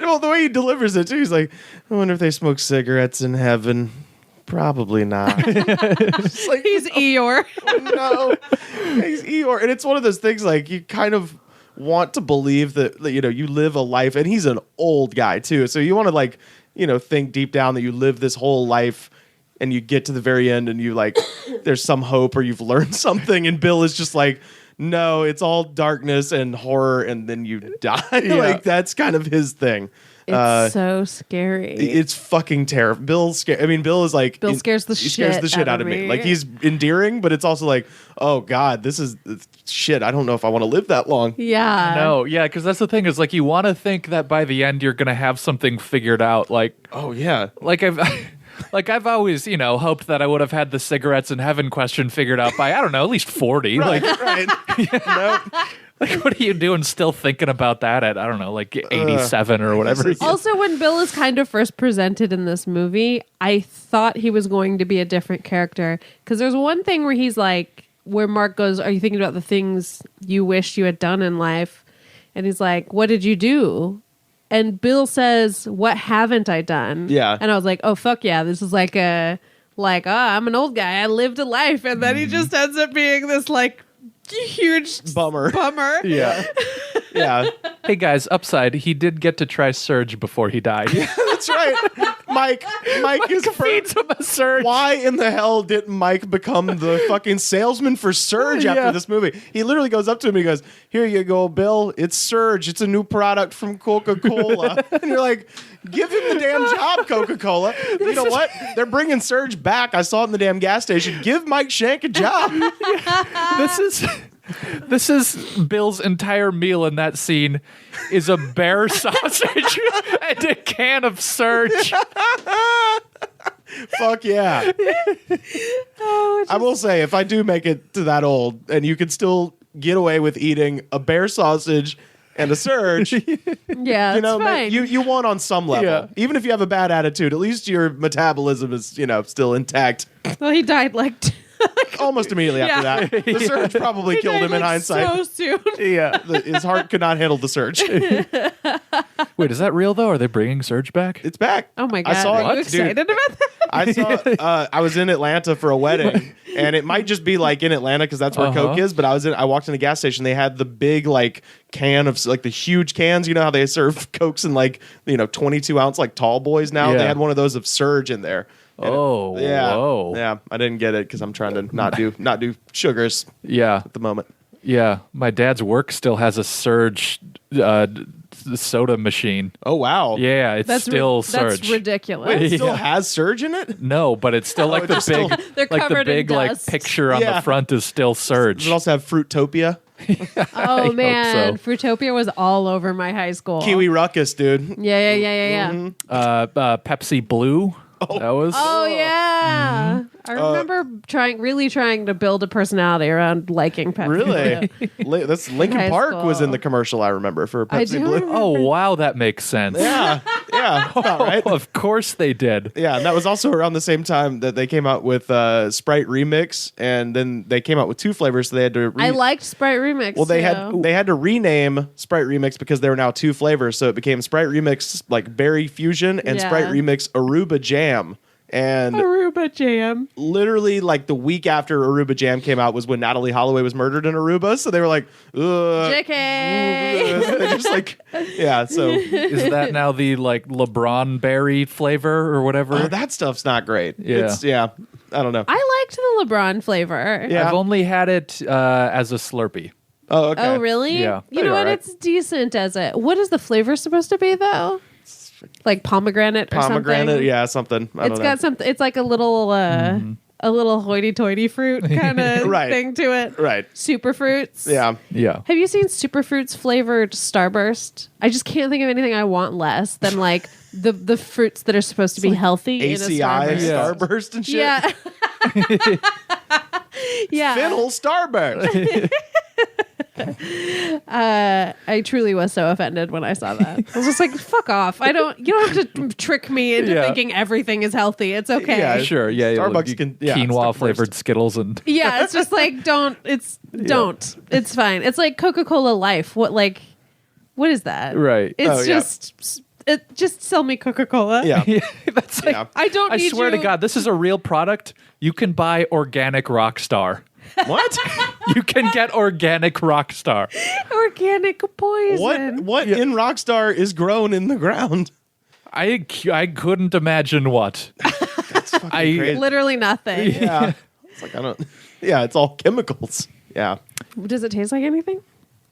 Well, the way he delivers it too, he's like, I wonder if they smoke cigarettes in heaven. Probably not. Just like, He's Eeyore. no, he's Eeyore, and it's one of those things like you kind of want to believe that you live a life, and he's an old guy too, so you want to like think deep down that you live this whole life, and you get to the very end, and you like there's some hope or you've learned something, and Bill is just like, no, it's all darkness and horror, and then you die. Like that's kind of his thing. It's so scary. It's fucking terrible. Bill is like Bill scares the he scares shit the shit out out of of me. me. Like he's endearing, but it's also like, oh god, this is shit. I don't know if I want to live that long. Yeah. No, yeah, because that's the thing is like you want to think that by the end you're gonna have something figured out. Like Oh yeah, I've always hoped that I would have had the cigarettes in heaven question figured out by I don't know at least 40. Like right. No. like what are you doing still thinking about that at I don't know like 87 or whatever? Also, when Bill is kind of first presented in this movie, I thought he was going to be a different character. Because there's one thing where he's like, where Mark goes, "Are you thinking about the things you wished you had done in life?" And he's like, "What did you do?" And Bill says, "What haven't I done?" Yeah. And I was like, "Oh, fuck yeah. This is like I'm an old guy. I lived a life." And then he just ends up being this like huge Bummer. Yeah. Yeah, Hey guys, upside, he did get to try Surge before he died. that's right. Mike is Feeds him a Surge. Why in the hell didn't Mike become the fucking salesman for Surge after Yeah. this movie? He literally goes up to him and he goes, "Here you go, Bill. It's Surge. It's a new product from Coca-Cola." And you're like, give him the damn job, Coca-Cola. You know what? They're bringing Surge back. I saw it in the damn gas station. Give Mike Schank a job. This is Bill's entire meal in that scene is a bear sausage and a can of Surge. Fuck yeah. I will say, if I do make it to that old and you can still get away with eating a bear sausage and a Surge, Yeah, it's fine. you won on some level. Yeah. Even if you have a bad attitude, at least your metabolism is, still intact. Well, he died like Almost immediately after that. The Surge probably killed him in hindsight. so soon. Yeah. His heart could not handle the Surge. Wait, is that real though? Are they bringing Surge back? It's back. Oh my god! I saw Are you it. Dude, excited about that? I saw. I was in Atlanta for a wedding, and it might just be like in Atlanta because that's where Coke is. But I walked in a gas station. They had the big like can of like the huge cans. You know how they serve Cokes in like 22 ounce like tall boys now. Yeah. They had one of those of Surge in there. And Oh, yeah, whoa. yeah. I didn't get it because I'm trying to not do sugars Yeah. at the moment. Yeah, my dad's work still has a Surge soda machine. Oh wow. Yeah, it's still Surge. That's ridiculous. Wait, it still Yeah. has Surge in it? No, but it's still like the it's big, still- They're like the covered in big like dust. picture on Yeah. the front is still Surge. Does it also have Fruitopia? Oh man, so. Fruitopia was all over my high school. Kiwi Ruckus, dude. Yeah. Pepsi Blue. That was. Oh yeah, I remember really trying to build a personality around liking Pepsi. Really? Blue. That's Lincoln High Park school. was in the commercial I remember for I Pepsi do Blue. remember. Oh wow, that makes sense. Yeah. Yeah. About right. Oh, of course they did. Yeah, and that was also around the same time that they came out with Sprite Remix, and then they came out with 2 flavors, so they had to. I liked Sprite Remix. Well, they too. had to rename Sprite Remix because there were now 2 flavors, so it became Sprite Remix like Berry Fusion and Yeah. Sprite Remix Aruba Jam. And Aruba Jam. literally, like the week after Aruba Jam came out was when Natalie Holloway was murdered in Aruba, so they were like, ugh. JK. They're just like, yeah. So Is that now the like LeBron berry flavor or whatever? that stuff's not great. Yeah. I don't know. I liked the LeBron flavor. Yeah. I've only had it as a Slurpee. Oh, okay. Oh, really? Yeah. You know You're what? alright. It's decent as it. What is the flavor supposed to be though? Like pomegranate or Pomegranate, something? yeah, something. I It's don't know. got something. It's like a little hoity-toity fruit kind of Right. thing to it. Right. Super fruits. Yeah. Yeah. Have you seen Super Fruits flavored Starburst? I just can't think of anything I want less than like the fruits that are supposed to be healthy in a ACI Starburst. Starburst and shit. Yeah. Yeah. Fennel Starburst. I truly was so offended when I saw that. I was just like, fuck off. You don't have to trick me into Yeah. thinking everything is healthy. It's okay. Yeah, Sure. Yeah. Starbucks you- can- yeah, quinoa Starburst. flavored Skittles and Yeah, it's just like don't. It's fine. It's like Coca-Cola Life. What is that? Right. It's Oh, yeah. just sell me Coca-Cola. Yeah. that's like. Yeah. I don't I need swear to you- God, this is a real product. You can buy organic Rockstar. What? You can get organic Rockstar. organic poison. What in Rockstar is grown in the ground? I couldn't imagine what. That's fucking I- crazy. Literally nothing. Yeah. It's like I don't. Yeah, it's all chemicals. Yeah. Does it taste like anything?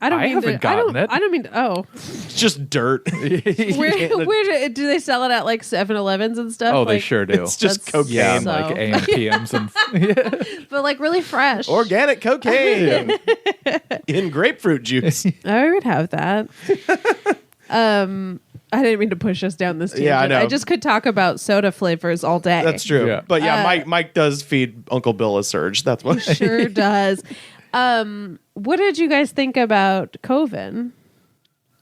I I haven't gotten it. I don't mean to. Oh, It's just dirt. where do they sell it at like 7-Elevens and stuff? Oh, they Like, sure do. It's just That's- cocaine. Yeah, So- like AM PMs and but like really fresh. Organic cocaine in grapefruit juice. I would have that. I didn't mean to push us down this tangent. Yeah, I know. I just could talk about soda flavors all day. That's true. Yeah. But yeah, Mike does feed Uncle Bill a surge. That's what. Sure does. What did you guys think about Coven?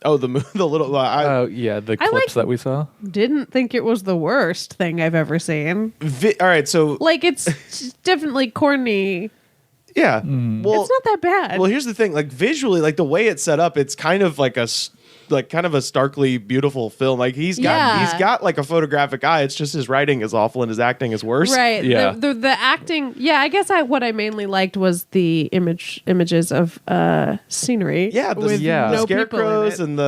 Oh, the little. oh yeah, the I clips like- that we saw. Didn't think it was the worst thing I've ever seen. all right. So Like it's definitely corny. yeah. Well, It's not that bad. well, here's the thing. Like visually, like the way it's set up, it's kind of like kind of a starkly beautiful film. Like he's got like a photographic eye. It's just his writing is awful and his acting is worse. Right. Yeah. The acting. Yeah, I guess what I mainly liked was the images of scenery. Yeah, with yeah. no scarecrows people in and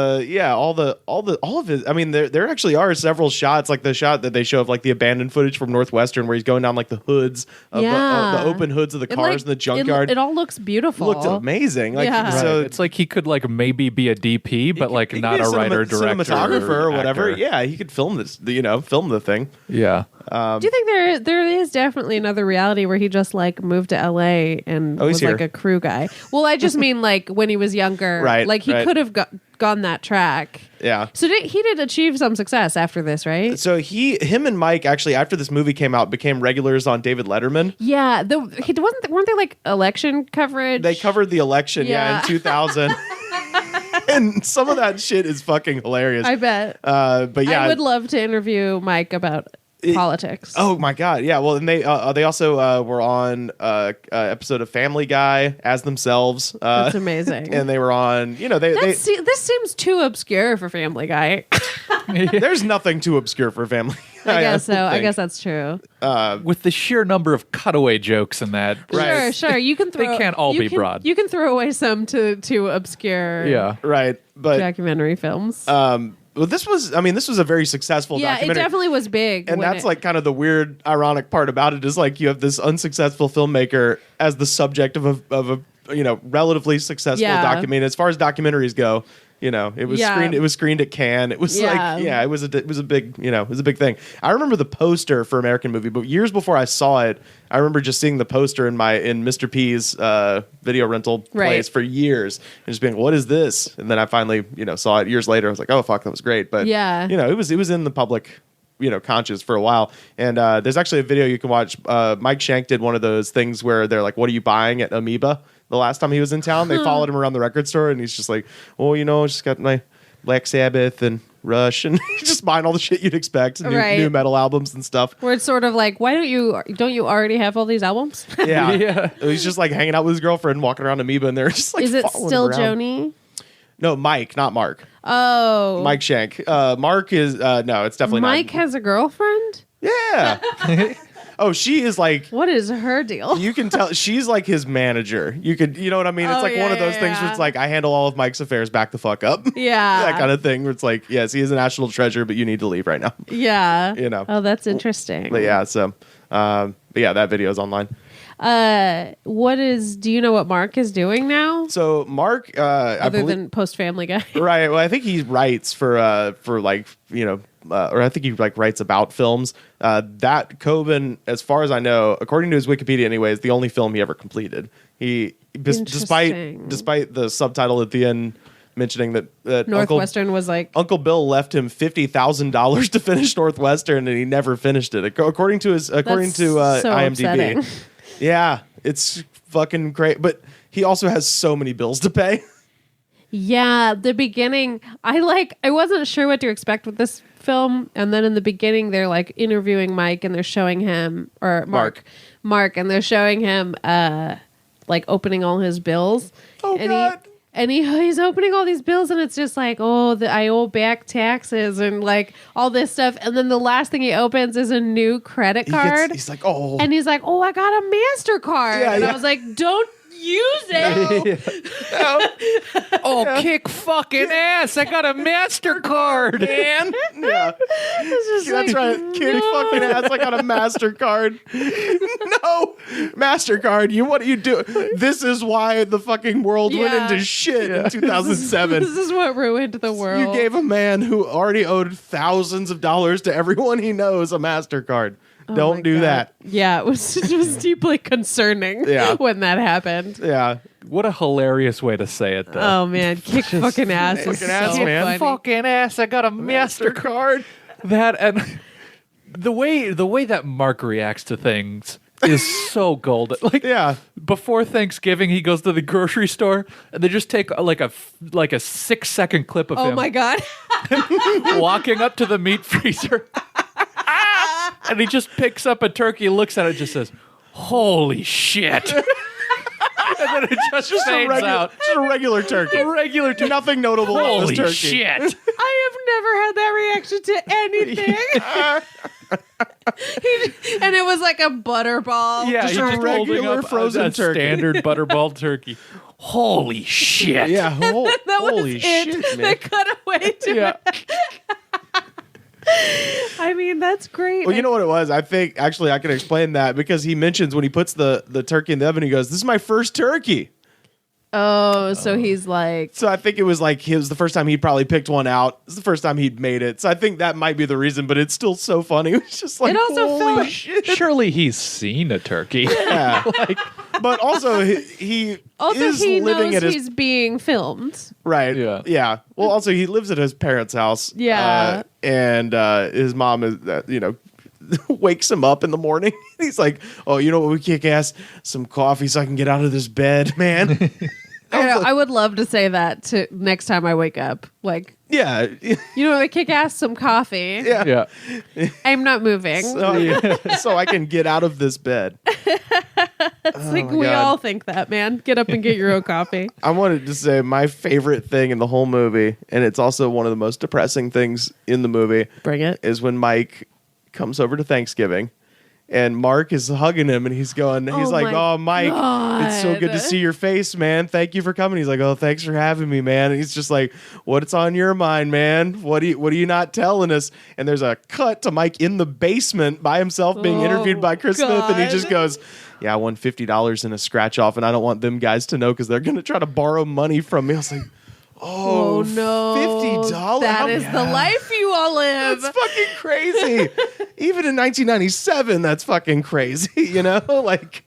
all of his. I mean, there actually are several shots, like the shot that they show of like the abandoned footage from Northwestern, where he's going down like the hoods of Yeah. the open hoods of the it. cars in the junkyard. It all looks beautiful. looked amazing. Like Yeah. so, It's like he could like maybe be a DP, but like he could not be a writer, director, cinematographer, or whatever. actor. Yeah, he could film this. Film the thing. Yeah. Do you think there is definitely another reality where he just like moved to LA and Oh, he's was like here. a crew guy? Well, I just mean like when he was younger, Right, Like he right. could have gone that track. Yeah. So he did achieve some success after this, right? So him and Mike actually, after this movie came out, became regulars on David Letterman. Yeah, weren't they like election coverage? They covered the election, Yeah. in 2000. And some of that shit is fucking hilarious. I bet. But yeah, I would love to interview Mike about politics. Oh my god, yeah. Well, and they also were on episode of Family Guy as themselves. That's amazing. And they were on, this seems too obscure for Family Guy. there's nothing too obscure for Family Guy. I guess so. don't I think. guess that's true. With the sheer number of cutaway jokes in that. Right. Sure. You can throw. They can't all you be can- broad. You can throw away some to obscure. Yeah. Right, but Documentary films. well, this was a very successful yeah, it documentary. definitely was big. And when that's like kind of the weird, ironic part about it is like you have this unsuccessful filmmaker as the subject of a relatively successful documentary as far as documentaries go. It was screened. It was screened at Cannes. It was it was a big, it was a big thing. I remember the poster for American Movie, but years before I saw it, I remember just seeing the poster in Mr. P's video rental place for years, and just being, what is this? And then I finally, saw it years later. I was like, oh fuck, that was great. But it was in the public, conscious for a while. And there's actually a video you can watch. Mike Schank did one of those things where they're like, what are you buying at Amoeba? The last time he was in town, they followed him around the record store, and he's just like, oh, just got my Black Sabbath and Rush, and just buying all the shit you'd expect, new metal albums and stuff. Where it's sort of like, don't you already have all these albums? Yeah. He's just like hanging out with his girlfriend, walking around Amoeba, and they're just like, is it still Joni? No, Mike, not Mark. Oh. Mike Schank. Mark is, no, it's definitely Mike not. has a girlfriend? Yeah. Oh, she is like... What is her deal? You can tell she's like his manager. You know what I mean? It's like one of those things where it's like, I handle all of Mike's affairs, back the fuck up. Yeah. That kind of thing where it's like, yes, he is a national treasure, but you need to leave right now. Yeah. Oh, that's interesting. But yeah, so, but yeah, that video is online. Do you know what Mark is doing now? So Mark, other than post Family Guy. Right. Well, I think he writes for like, or I think he like writes about films. That Coben, as far as I know, according to his Wikipedia anyway, is the only film he ever completed. Despite the subtitle at the end mentioning that Northwestern was like, Uncle Bill left him $50,000 to finish Northwestern, and he never finished it. According to IMDb. Upsetting. Yeah, it's fucking great. But he also has so many bills to pay. Yeah, the beginning, I wasn't sure what to expect with this film, and then in the beginning they're like interviewing Mike, and they're showing him, or Mark, and they're showing him like opening all his bills. Oh, and God. He's opening all these bills, and it's just like, I owe back taxes and like all this stuff. And then the last thing he opens is a new credit card. He's like, oh. And he's like, oh, I got a MasterCard. Yeah, I was like, don't use it. Oh, kick fucking ass. I got a MasterCard. Man. Yeah. That's right. Kick fucking ass. I got a MasterCard. No. MasterCard. What are you doing? This is why the fucking world went into shit in 2007. This is what ruined the world. You gave a man who already owed thousands of dollars to everyone he knows a MasterCard. Don't do that. Yeah, it was deeply concerning when that happened. Yeah. What a hilarious way to say it, though. Oh, man. Kick fucking ass. Fucking ass, so man. Funny. Fucking ass. I got a MasterCard. That, and the way that Mark reacts to things is so golden. Like, before Thanksgiving, he goes to the grocery store, and they just take like a 6-second clip of him. Oh, my God. Walking up to the meat freezer. And he just picks up a turkey, looks at it, and just says, "Holy shit!" And then it just fades out. Just a regular turkey. Nothing notable about this turkey. Holy shit! I have never had that reaction to anything. And it was like a butterball. Yeah, just he a just regular holding up frozen a turkey. standard butterball turkey. Holy shit! Yeah, that holy was shit, it. man. They cut away to it. I mean, that's great. Well, you know what it was? I think, actually, I can explain that because he mentions when he puts the turkey in the oven, he goes, "This is my first turkey." Oh, so he's like... So I think it was like it was the first time he'd probably picked one out. It was the first time he'd made it. So I think that might be the reason, but it's still so funny. It's just like, it also holy felt... shit. Surely he's seen a turkey. Yeah. But also, he living knows at his... he's being filmed. Right. Yeah. Well, also, he lives at his parents' house. Yeah. And his mom is, wakes him up in the morning. He's like, "Oh, you know what would kick ass? Some coffee so I can get out of this bed, man." I would love to say that to next time I wake up. Like, yeah. You know what would kick ass? Some coffee. Yeah. I'm not moving. So I can get out of this bed. It's like we all think that, man. Get up and get your own coffee. I wanted to say my favorite thing in the whole movie, and it's also one of the most depressing things in the movie. Bring it. Is when Mike comes over to Thanksgiving, And Mark is hugging him, and he's going, he's like, my "Oh, Mike, it's so good to see your face, man. Thank you for coming." He's like, "Oh, thanks for having me, man." And he's just like, "What's on your mind, man? What are you not telling us?" And there's a cut to Mike in the basement by himself being interviewed by Chris Smith, and he just goes, "Yeah, I won $50 in a scratch off, and I don't want them guys to know because they're gonna try to borrow money from me." I was like, "Oh no, $50? That is the life you all live." That's fucking crazy. Even in 1997, that's fucking crazy. Like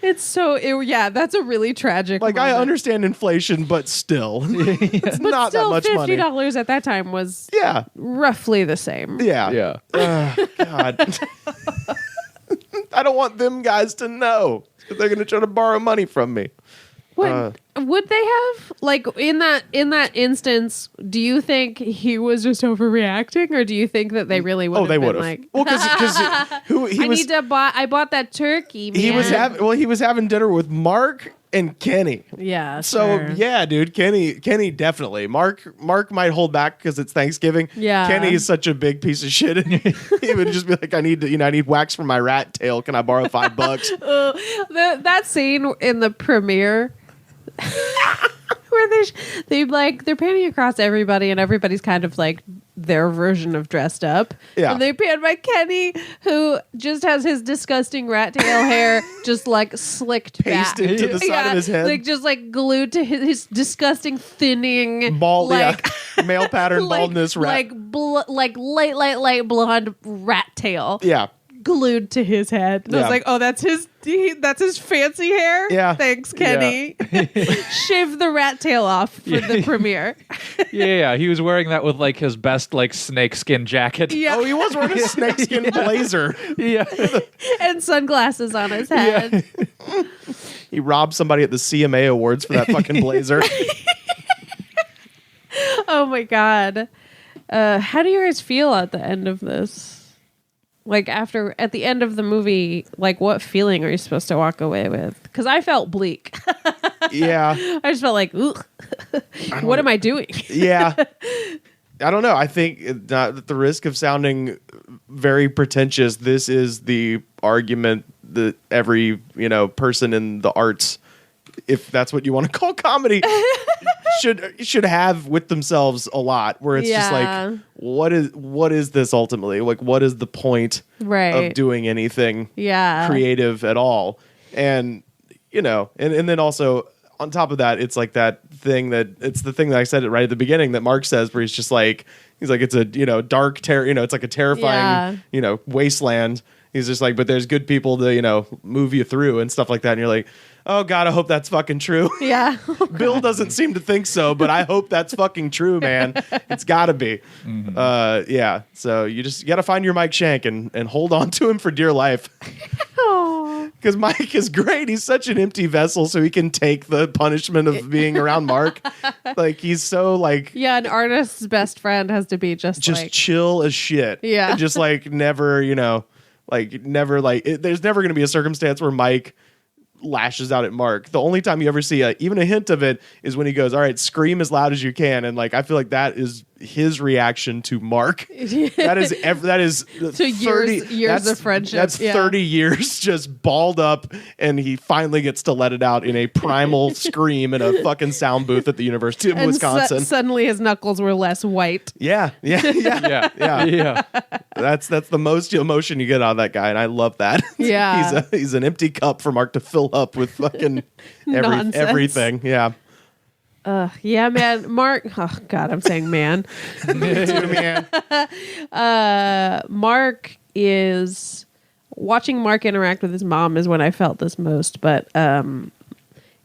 it's that's a really tragic. Like moment. I understand inflation, but still, it's but not still, that much money. $50 at that time was roughly the same. Yeah. God. I don't want them guys to know. They're going to try to borrow money from me. Would they have, like, in that instance? Do you think he was just overreacting, or do you think that they really would? Oh, they would have. Like, Well, because I bought that turkey. Man. He was having dinner with Mark and Kenny. Yeah. So sure. yeah, dude, Kenny definitely. Mark might hold back because it's Thanksgiving. Yeah. Kenny is such a big piece of shit. He would just be like, I need wax for my rat tail. Can I borrow $5? That scene in the premiere. Where they're panning across everybody, and everybody's kind of like their version of dressed up. Yeah. And they pan by Kenny, who just has his disgusting rat tail hair just like slicked Pasted back to the side of his head. like just like glued to his disgusting thinning Bald, like male pattern baldness rat. like light blonde rat tail. Yeah. Glued to his head. And I was like, oh, that's his fancy hair? Yeah. Thanks, Kenny. Shave the rat tail off for the premiere. Yeah, he was wearing that with like his best like snakeskin jacket. Yeah. Oh, he was wearing a snakeskin blazer. Yeah. And sunglasses on his head. He robbed somebody at the CMA Awards for that fucking blazer. Oh my God. How do you guys feel at the end of this? Like at the end of the movie, like what feeling are you supposed to walk away with? Because I felt bleak. Yeah. I just felt like, ugh, what am I doing? Yeah. I don't know. I think not at the risk of sounding very pretentious, this is the argument that every, person in the arts, if that's what you want to call comedy, should have with themselves a lot, where it's just like, what is this ultimately? Like, what is the point of doing anything creative at all? And, and then also on top of that, it's like it's the thing that I said it right at the beginning that Mark says, where he's like, it's a, dark it's like a terrifying, wasteland. He's just like, but there's good people to, move you through and stuff like that. And you're like, oh God, I hope that's fucking true. Yeah. Bill doesn't seem to think so, but I hope that's fucking true, man. It's gotta be. Mm-hmm. Yeah. So you gotta find your Mike Schank and hold on to him for dear life. Because Mike is great. He's such an empty vessel, so he can take the punishment of being around Mark. Like, he's so like... Yeah, an artist's best friend has to be just like... chill as shit. Yeah. And just like never, there's never going to be a circumstance where Mike lashes out at Mark. The only time you ever see even a hint of it is when he goes, all right, scream as loud as you can. And like, I feel like that is his reaction to Mark. That is to 30 years of friendship. That's 30 years just balled up, and he finally gets to let it out in a primal scream in a fucking sound booth at the University of Wisconsin. Suddenly his knuckles were less white. Yeah. That's the most emotion you get out of that guy, and I love that. Yeah. he's an empty cup for Mark to fill up with fucking everything. Yeah. Yeah, man. Mark. Oh God, I'm saying man. Me too, man. Mark is watching Mark interact with his mom is when I felt this most. But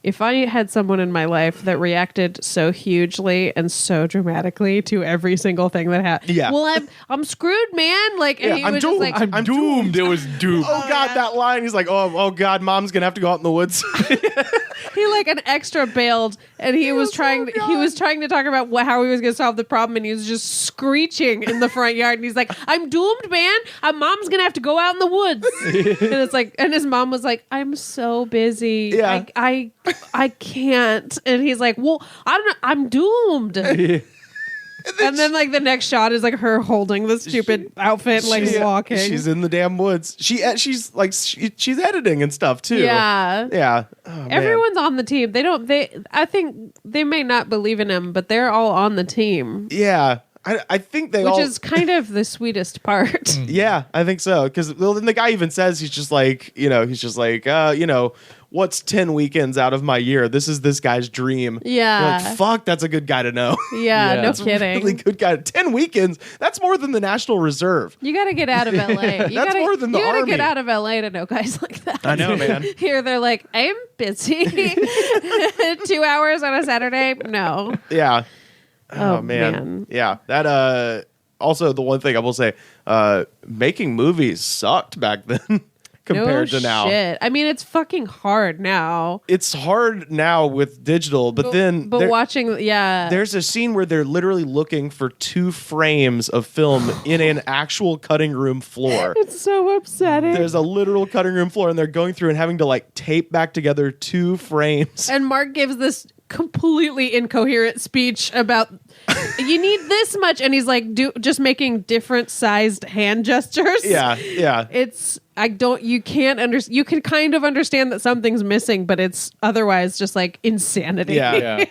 if I had someone in my life that reacted so hugely and so dramatically to every single thing that happened, well, I'm screwed, man. Like, and he I'm was doomed. just like, I'm doomed. It was doomed. Oh God, that line. He's like, oh God, mom's gonna have to go out in the woods. he like an extra bailed, and he was trying to talk about how he was going to solve the problem, and he was just screeching in the front yard, and he's like, I'm doomed, man. Mom's going to have to go out in the woods. And it's like, and his mom was like, I'm so busy. Yeah. I can't. And he's like, well, I don't know. I'm doomed. And then like the next shot is like her holding the stupid outfit, like walking. She's in the damn woods. She's editing and stuff too. Yeah. Yeah. Oh, Everyone's on the team. I think they may not believe in him, but they're all on the team. Yeah. I think Which is kind of the sweetest part. Yeah, I think so. Because then the guy even says he's just like, what's 10 weekends out of my year? This is this guy's dream. Yeah. You're like, fuck, that's a good guy to know. Yeah, no That's kidding. a really good guy. 10 weekends, that's more than the National Reserve. You got to get out of LA. That's more than the You got to Army. get out of LA to know guys like that. I know, man. Here they're like, I'm busy. 2 hours on a Saturday? No. Yeah. Oh, man. Yeah. That, also, the one thing I will say, making movies sucked back then compared to now. Shit. I mean, it's fucking hard now. It's hard now with digital, but watching, yeah. There's a scene where they're literally looking for 2 frames of film in an actual cutting room floor. It's so upsetting. There's a literal cutting room floor, and they're going through and having to like tape back together 2 frames. And Mark gives this completely incoherent speech about you need this much, and he's like just making different sized hand gestures. Yeah. You can kind of understand that something's missing, but it's otherwise just like insanity. Yeah.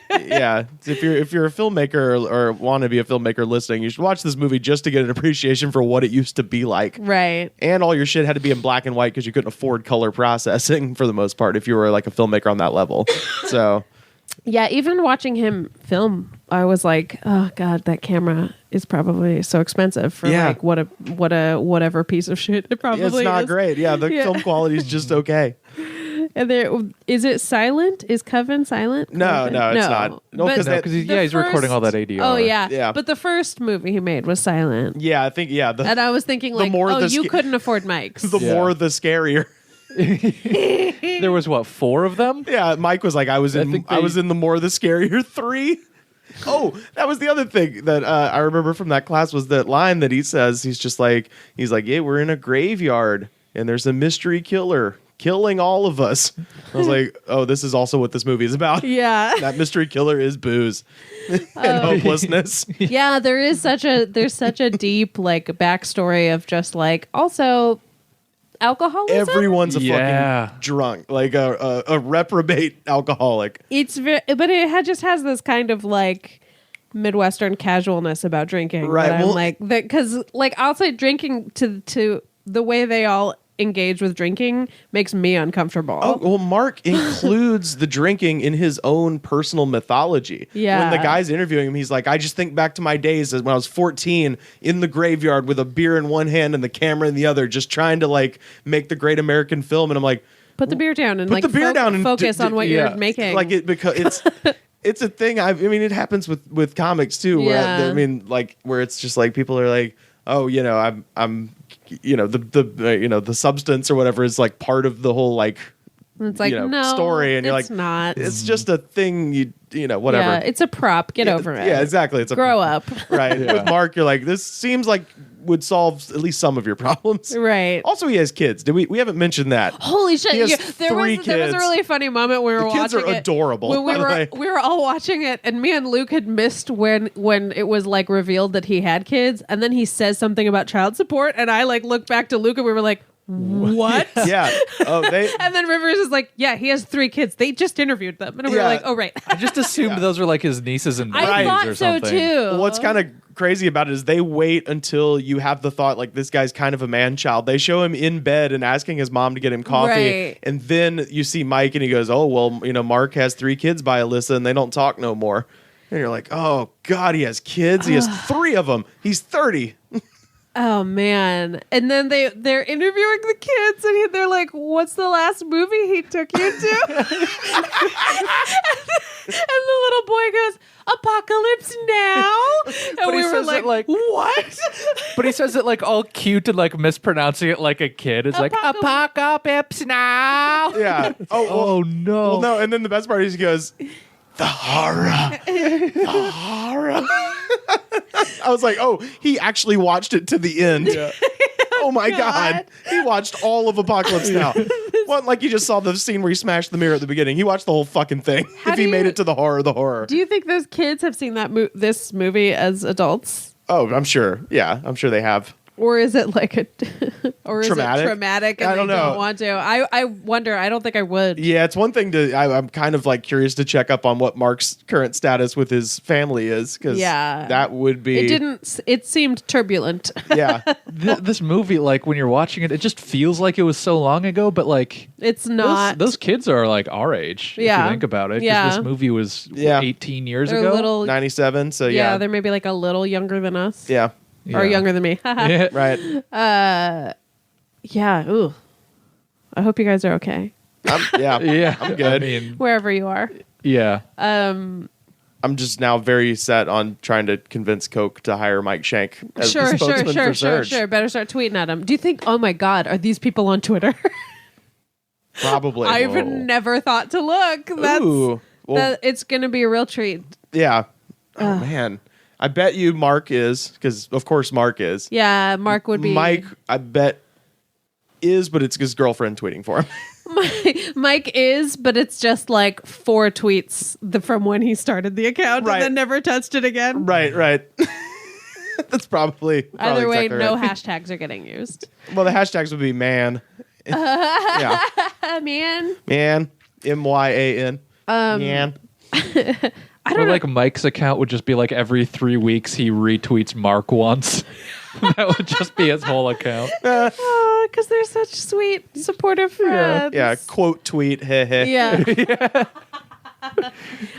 If you're a filmmaker or want to be a filmmaker listening, you should watch this movie just to get an appreciation for what it used to be like. Right. And all your shit had to be in black and white because you couldn't afford color processing for the most part if you were like a filmmaker on that level. So yeah, even watching him film, I was like, oh god, that camera is probably so expensive for like whatever piece of shit it probably is. It's not great. Yeah, the film quality is just okay. And is it silent? Is Coven silent? No, it's not. No, because he's recording all that ADR. Oh yeah. Yeah. But the first movie he made was silent. Yeah, I think and I was thinking like, you couldn't afford mics. The more the scarier. There was 4 of them? Yeah, Mike was like, I was in the more the scarier 3. Oh, that was the other thing that I remember from that class was that line that he says. He's like, yeah, we're in a graveyard and there's a mystery killer killing all of us. I was like, oh, this is also what this movie is about. Yeah. That mystery killer is booze and hopelessness. Yeah, there's such a deep like backstory of just like also alcoholism. Everyone's a fucking drunk, like a reprobate alcoholic. But it just has this kind of like Midwestern casualness about drinking. Right. I'm like that because like I'll say drinking to the way they all engage with drinking makes me uncomfortable. Oh, well, Mark includes the drinking in his own personal mythology. Yeah. When the guy's interviewing him, he's like, I just think back to my days as when I was 14 in the graveyard with a beer in one hand and the camera in the other, just trying to like make the great American film. And I'm like, put the beer down and like focus on what you're making. Like it because it's it's a thing. I mean, it happens with comics too. Where where it's just like people are like, oh, I'm the substance or whatever is like part of the whole like it's like no story, and you're like, not. It's just a thing. Whatever. Yeah, it's a prop. Get over it. Yeah, exactly. It's grow up. Right. Yeah. With Mark, you're like, this seems like would solve at least some of your problems. Right. Also, he has kids. We haven't mentioned that. Holy shit! He has there was kids. a really funny moment we were watching it. The kids are adorable. When we were all watching it, and me and Luke had missed when it was like revealed that he had kids, and then he says something about child support, and I like looked back to Luke, and we were like, what? Yeah. Oh, and then Rivers is like, yeah, he has 3 kids. They just interviewed them, and we were like, oh right. I just assumed those were like his nieces and nephews I thought or so something. too. Well, what's kind of crazy about it is they wait until you have the thought like this guy's kind of a man child. They show him in bed and asking his mom to get him coffee, right. And then you see Mike and he goes, oh well, Mark has 3 kids by Alyssa and they don't talk no more. And you're like, oh god, he has kids. He has 3 of them. He's 30. Oh man! And then they're interviewing the kids, and they're like, "What's the last movie he took you to?" and the little boy goes, "Apocalypse Now." And we were like, "What?" But he says it like all cute and like mispronouncing it like a kid. It's like Apocalypse Now. Yeah. Oh no. Well, no. And then the best part is he goes, "The horror, the horror." I was like, oh, he actually watched it to the end. Yeah. Oh my God. He watched all of Apocalypse Now. Well, like you just saw the scene where he smashed the mirror at the beginning. He watched the whole fucking thing. If he made it to the horror. Do you think those kids have seen this movie as adults? Oh, I'm sure. Yeah, I'm sure they have. Or is it like or is Traumatic? it traumatic and I don't know. don't want to? I wonder. I don't think I would. Yeah, it's one thing to. I'm kind of like curious to check up on what Mark's current status with his family is, because that would be. It seemed turbulent. Yeah, This movie, like when you're watching it, it just feels like it was so long ago, but like it's not. Those kids are like our age. If you think about it. 'Cause Yeah. this movie was 18 years They're ago. little, 97. So yeah, they're maybe like a little younger than us. yeah, Or younger than me. Yeah. right. Yeah. Ooh. I hope you guys are okay. Yeah, I'm good. I mean, Wherever you are. yeah. I'm just now very set on trying to convince Coke to hire Mike Schank as the spokesman for Surge. Sure. Better start tweeting at him. Do you think, oh my God, are these people on Twitter? Probably. I've never thought to look. Ooh. Well, It's going to be a real treat. yeah. Oh, man. I bet you Mark is, because of course Mark is. Yeah, Mark would be. Mike, I bet is, but it's his girlfriend tweeting for him. Mike is, but it's just like 4 tweets from when he started the account Right. and then never touched it again. Right. That's probably Either way, exactly no right. hashtags are getting used. Well, the hashtags would be man. Yeah. Man. Man. MYAN. Man. I Or don't know. like Mike's account would just be like every 3 weeks he retweets Mark once. That would just be his whole account. Because they're such sweet, supportive friends. Yeah. Quote tweet. Heh heh. Yeah.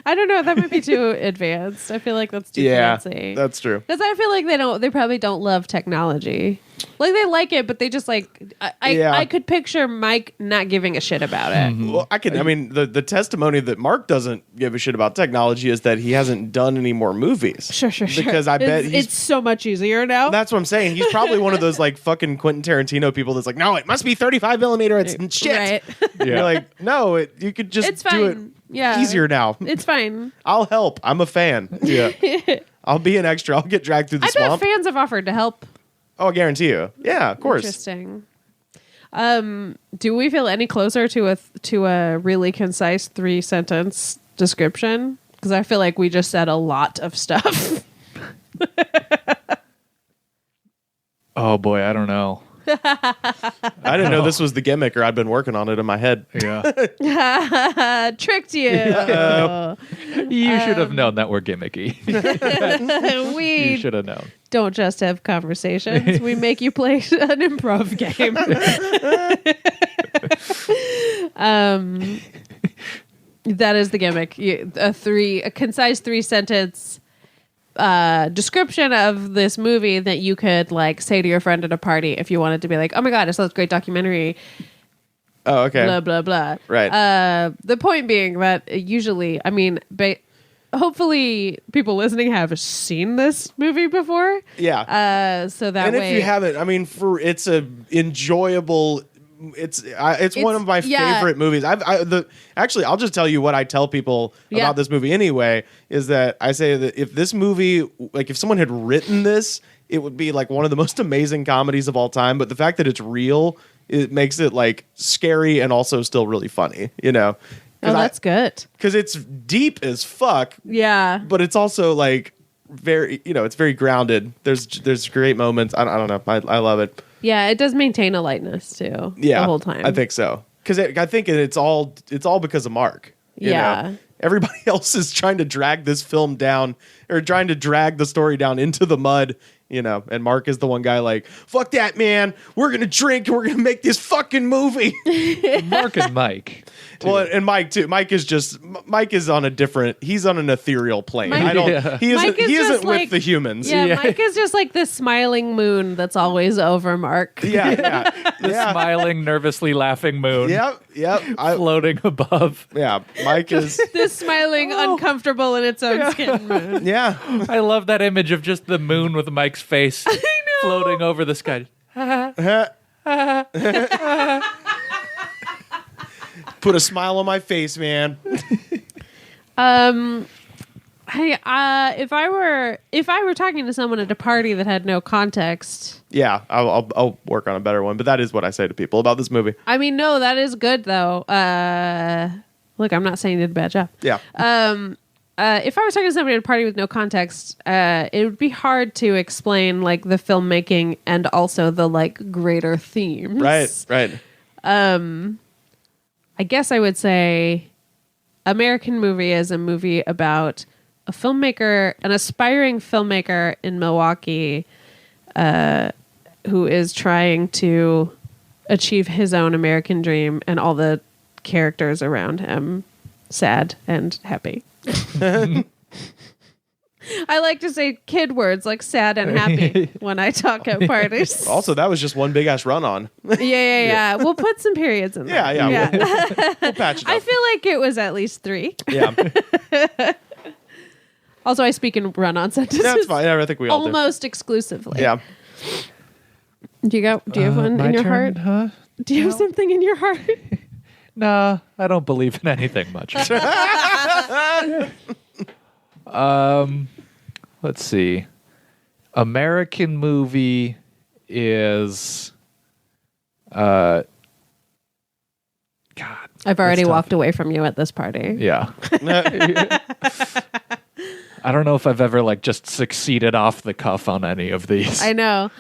I don't know. That might be too advanced. I feel like that's too fancy. That's true. Because I feel like they probably don't love technology. Like they like it, but they just like I could picture Mike not giving a shit about it. Well, I mean, the testimony that Mark doesn't give a shit about technology is that he hasn't done any more movies. Sure. Because I bet it's so much easier now. That's what I'm saying. He's probably one of those like fucking Quentin Tarantino people that's like, no, it must be 35 millimeter. It's shit. Right. You're like, no, you could just It's do it fine. Yeah. easier now. It's fine. I'll help. I'm a fan. Yeah. I'll be an extra. I'll get dragged through the I bet swamp. fans have offered to help. Oh, I guarantee you. Yeah, of course. Interesting. Do we feel any closer to a really concise 3-sentence description? Because I feel like we just said a lot of stuff. Oh boy, I don't know. I didn't know this was the gimmick, or I'd been working on it in my head. Yeah. Tricked you. You should have known that we're gimmicky. You We should have known. don't just have conversations. We make you play an improv game. That is the gimmick. A concise 3-sentence description of this movie that you could like say to your friend at a party if you wanted to be like, oh my God, I saw this great documentary. Oh, okay. Blah, blah, blah. Right. The point being that usually, I mean, hopefully people listening have seen this movie before. Yeah. So that And way, if you haven't, I mean, it's a enjoyable. It's one of my favorite movies. Actually, I'll just tell you what I tell people about this movie anyway. Is that I say that if this movie, like if someone had written this, it would be like one of the most amazing comedies of all time. But the fact that it's real, it makes it like scary and also still really funny. You know? oh, that's good. Because it's deep as fuck. Yeah. But it's also like very, it's very grounded. There's great moments. I don't know. I love it. Yeah, it does maintain a lightness too. Yeah, the whole time. I think so. Because I think it's all because of Mark. You know? Everybody else is trying to drag this film down, or trying to drag the story down into the mud. And Mark is the one guy like, fuck that, man. We're gonna drink and we're gonna make this fucking movie. Mark and Mike. Well, and Mike too. Mike is on a different. He's on an ethereal plane. Mike- He Mike is isn't just with like- the humans. Yeah, Mike is just like the smiling moon that's always over Mark. Yeah. The smiling, nervously laughing moon. Yep. Floating above. Yeah. Mike is. This smiling, uncomfortable in its own skin moon. Yeah. I love that image of just the moon with Mike's face floating over the sky. Put a smile on my face, man. Hey, if I were talking to someone at a party that had no context, Yeah, I'll work on a better one, but that is what I say to people about this movie. I mean, no, that is good though. Look, I'm not saying you did a bad job. Yeah. If I was talking to somebody at a party with no context, it would be hard to explain like the filmmaking and also the like greater themes. Right. I guess I would say American Movie is a movie about a filmmaker, an aspiring filmmaker in Milwaukee, who is trying to achieve his own American dream, and all the characters around him sad and happy. I like to say kid words like sad and happy when I talk at parties. Also, that was just one big ass run on. Yeah. We'll put some periods in there. Yeah. We'll patch it up. I feel like it was at least 3. Yeah. Also, I speak in run-on sentences. That's fine. I think we all almost exclusively. do. Yeah. Do you have one in your heart? Huh? Do you have something in your heart? Nah, I don't believe in anything much. Let's see. American Movie is God. I've already That's tough. walked away from you at this party. Yeah. I don't know if I've ever like just succeeded off the cuff on any of these. I know.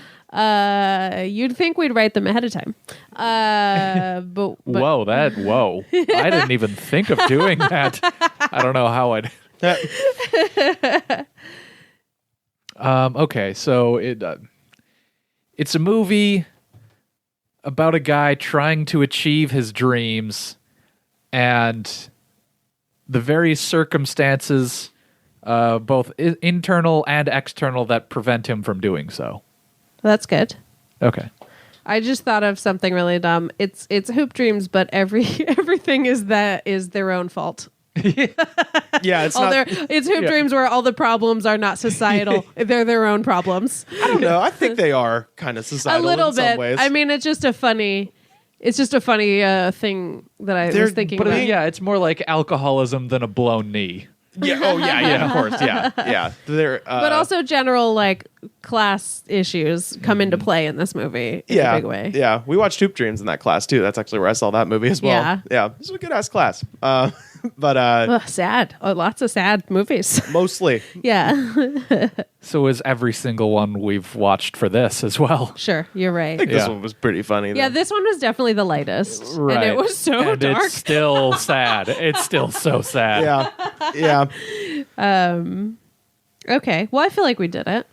You'd think we'd write them ahead of time. But Whoa. I didn't even think of doing that. I don't know how I'd. Okay, so it's a movie about a guy trying to achieve his dreams and the various circumstances, both internal and external, that prevent him from doing so. that's good. Okay. I just thought of something really dumb. It's Hoop Dreams, but everything is their own fault. Yeah, it's It's Hoop Dreams where all the problems are not societal. They're their own problems. I don't know. I think they are kind of societal A little in bit. some ways. I mean, it's just a funny thing that I was thinking But about. yeah, it's more like alcoholism than a blown knee. Yeah. Oh, yeah. Of course. Yeah. They're, But also general like class issues come into play in this movie in a big way. Yeah, we watched Hoop Dreams in that class too. That's actually where I saw that movie as well. Yeah. This was a good ass class. But Ugh, sad. Oh, lots of sad movies. mostly, Yeah. So is every single one we've watched for this as well. Sure, you're I think right. this Yeah. one was pretty funny. Yeah, though. this one was definitely the lightest. Right. And it was so and dark. It's still sad. It's still so sad. Yeah. Okay. Well, I feel like we did it.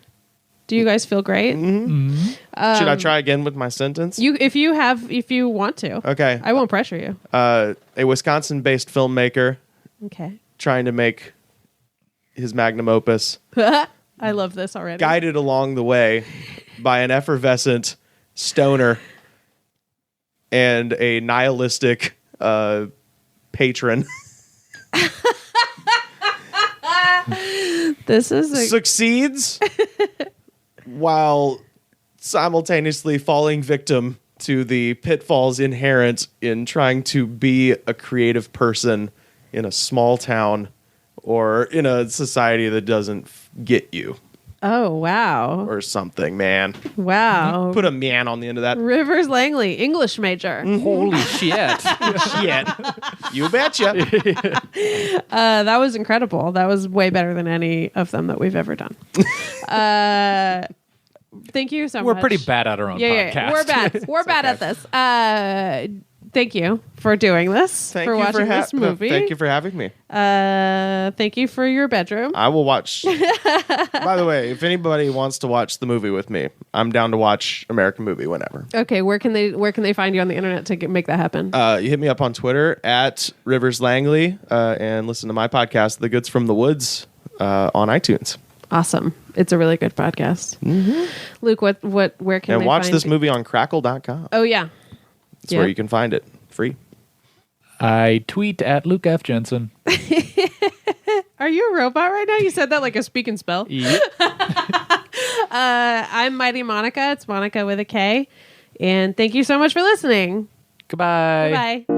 Do you guys feel great? Should I try again with my sentence? If you want to. Okay. I won't pressure you. A Wisconsin-based filmmaker Okay. trying to make his magnum opus, I love this already. guided along the way by an effervescent stoner and a nihilistic patron. This is Succeeds while simultaneously falling victim to the pitfalls inherent in trying to be a creative person in a small town or in a society that doesn't get you Oh, wow. or something, man. Wow. Put a man on the end of that. Rivers Langley, English major. Holy shit. Shit. You betcha. That was incredible. That was way better than any of them that we've ever done. Thank you so much. We're pretty bad at our own podcast. Yeah, we're bad. We're bad at this. Thank you for doing this, for watching this movie. Thank you for having me. Thank you for your bedroom. I will watch. By the way, if anybody wants to watch the movie with me, I'm down to watch American Movie whenever. Okay, where can they find you on the internet to make that happen? You hit me up on Twitter at Rivers Langley and listen to my podcast, The Goods from the Woods, on iTunes. Awesome. It's a really good podcast. Mm-hmm. Luke, where can And they watch find this movie on crackle.com. Oh, yeah. That's where you can find it free. I tweet at Luke F. Jensen. Are you a robot right now? You said that like a speak and spell. Yep. I'm Mighty Monika. It's Monika with a K. And thank you so much for listening. Goodbye. Bye.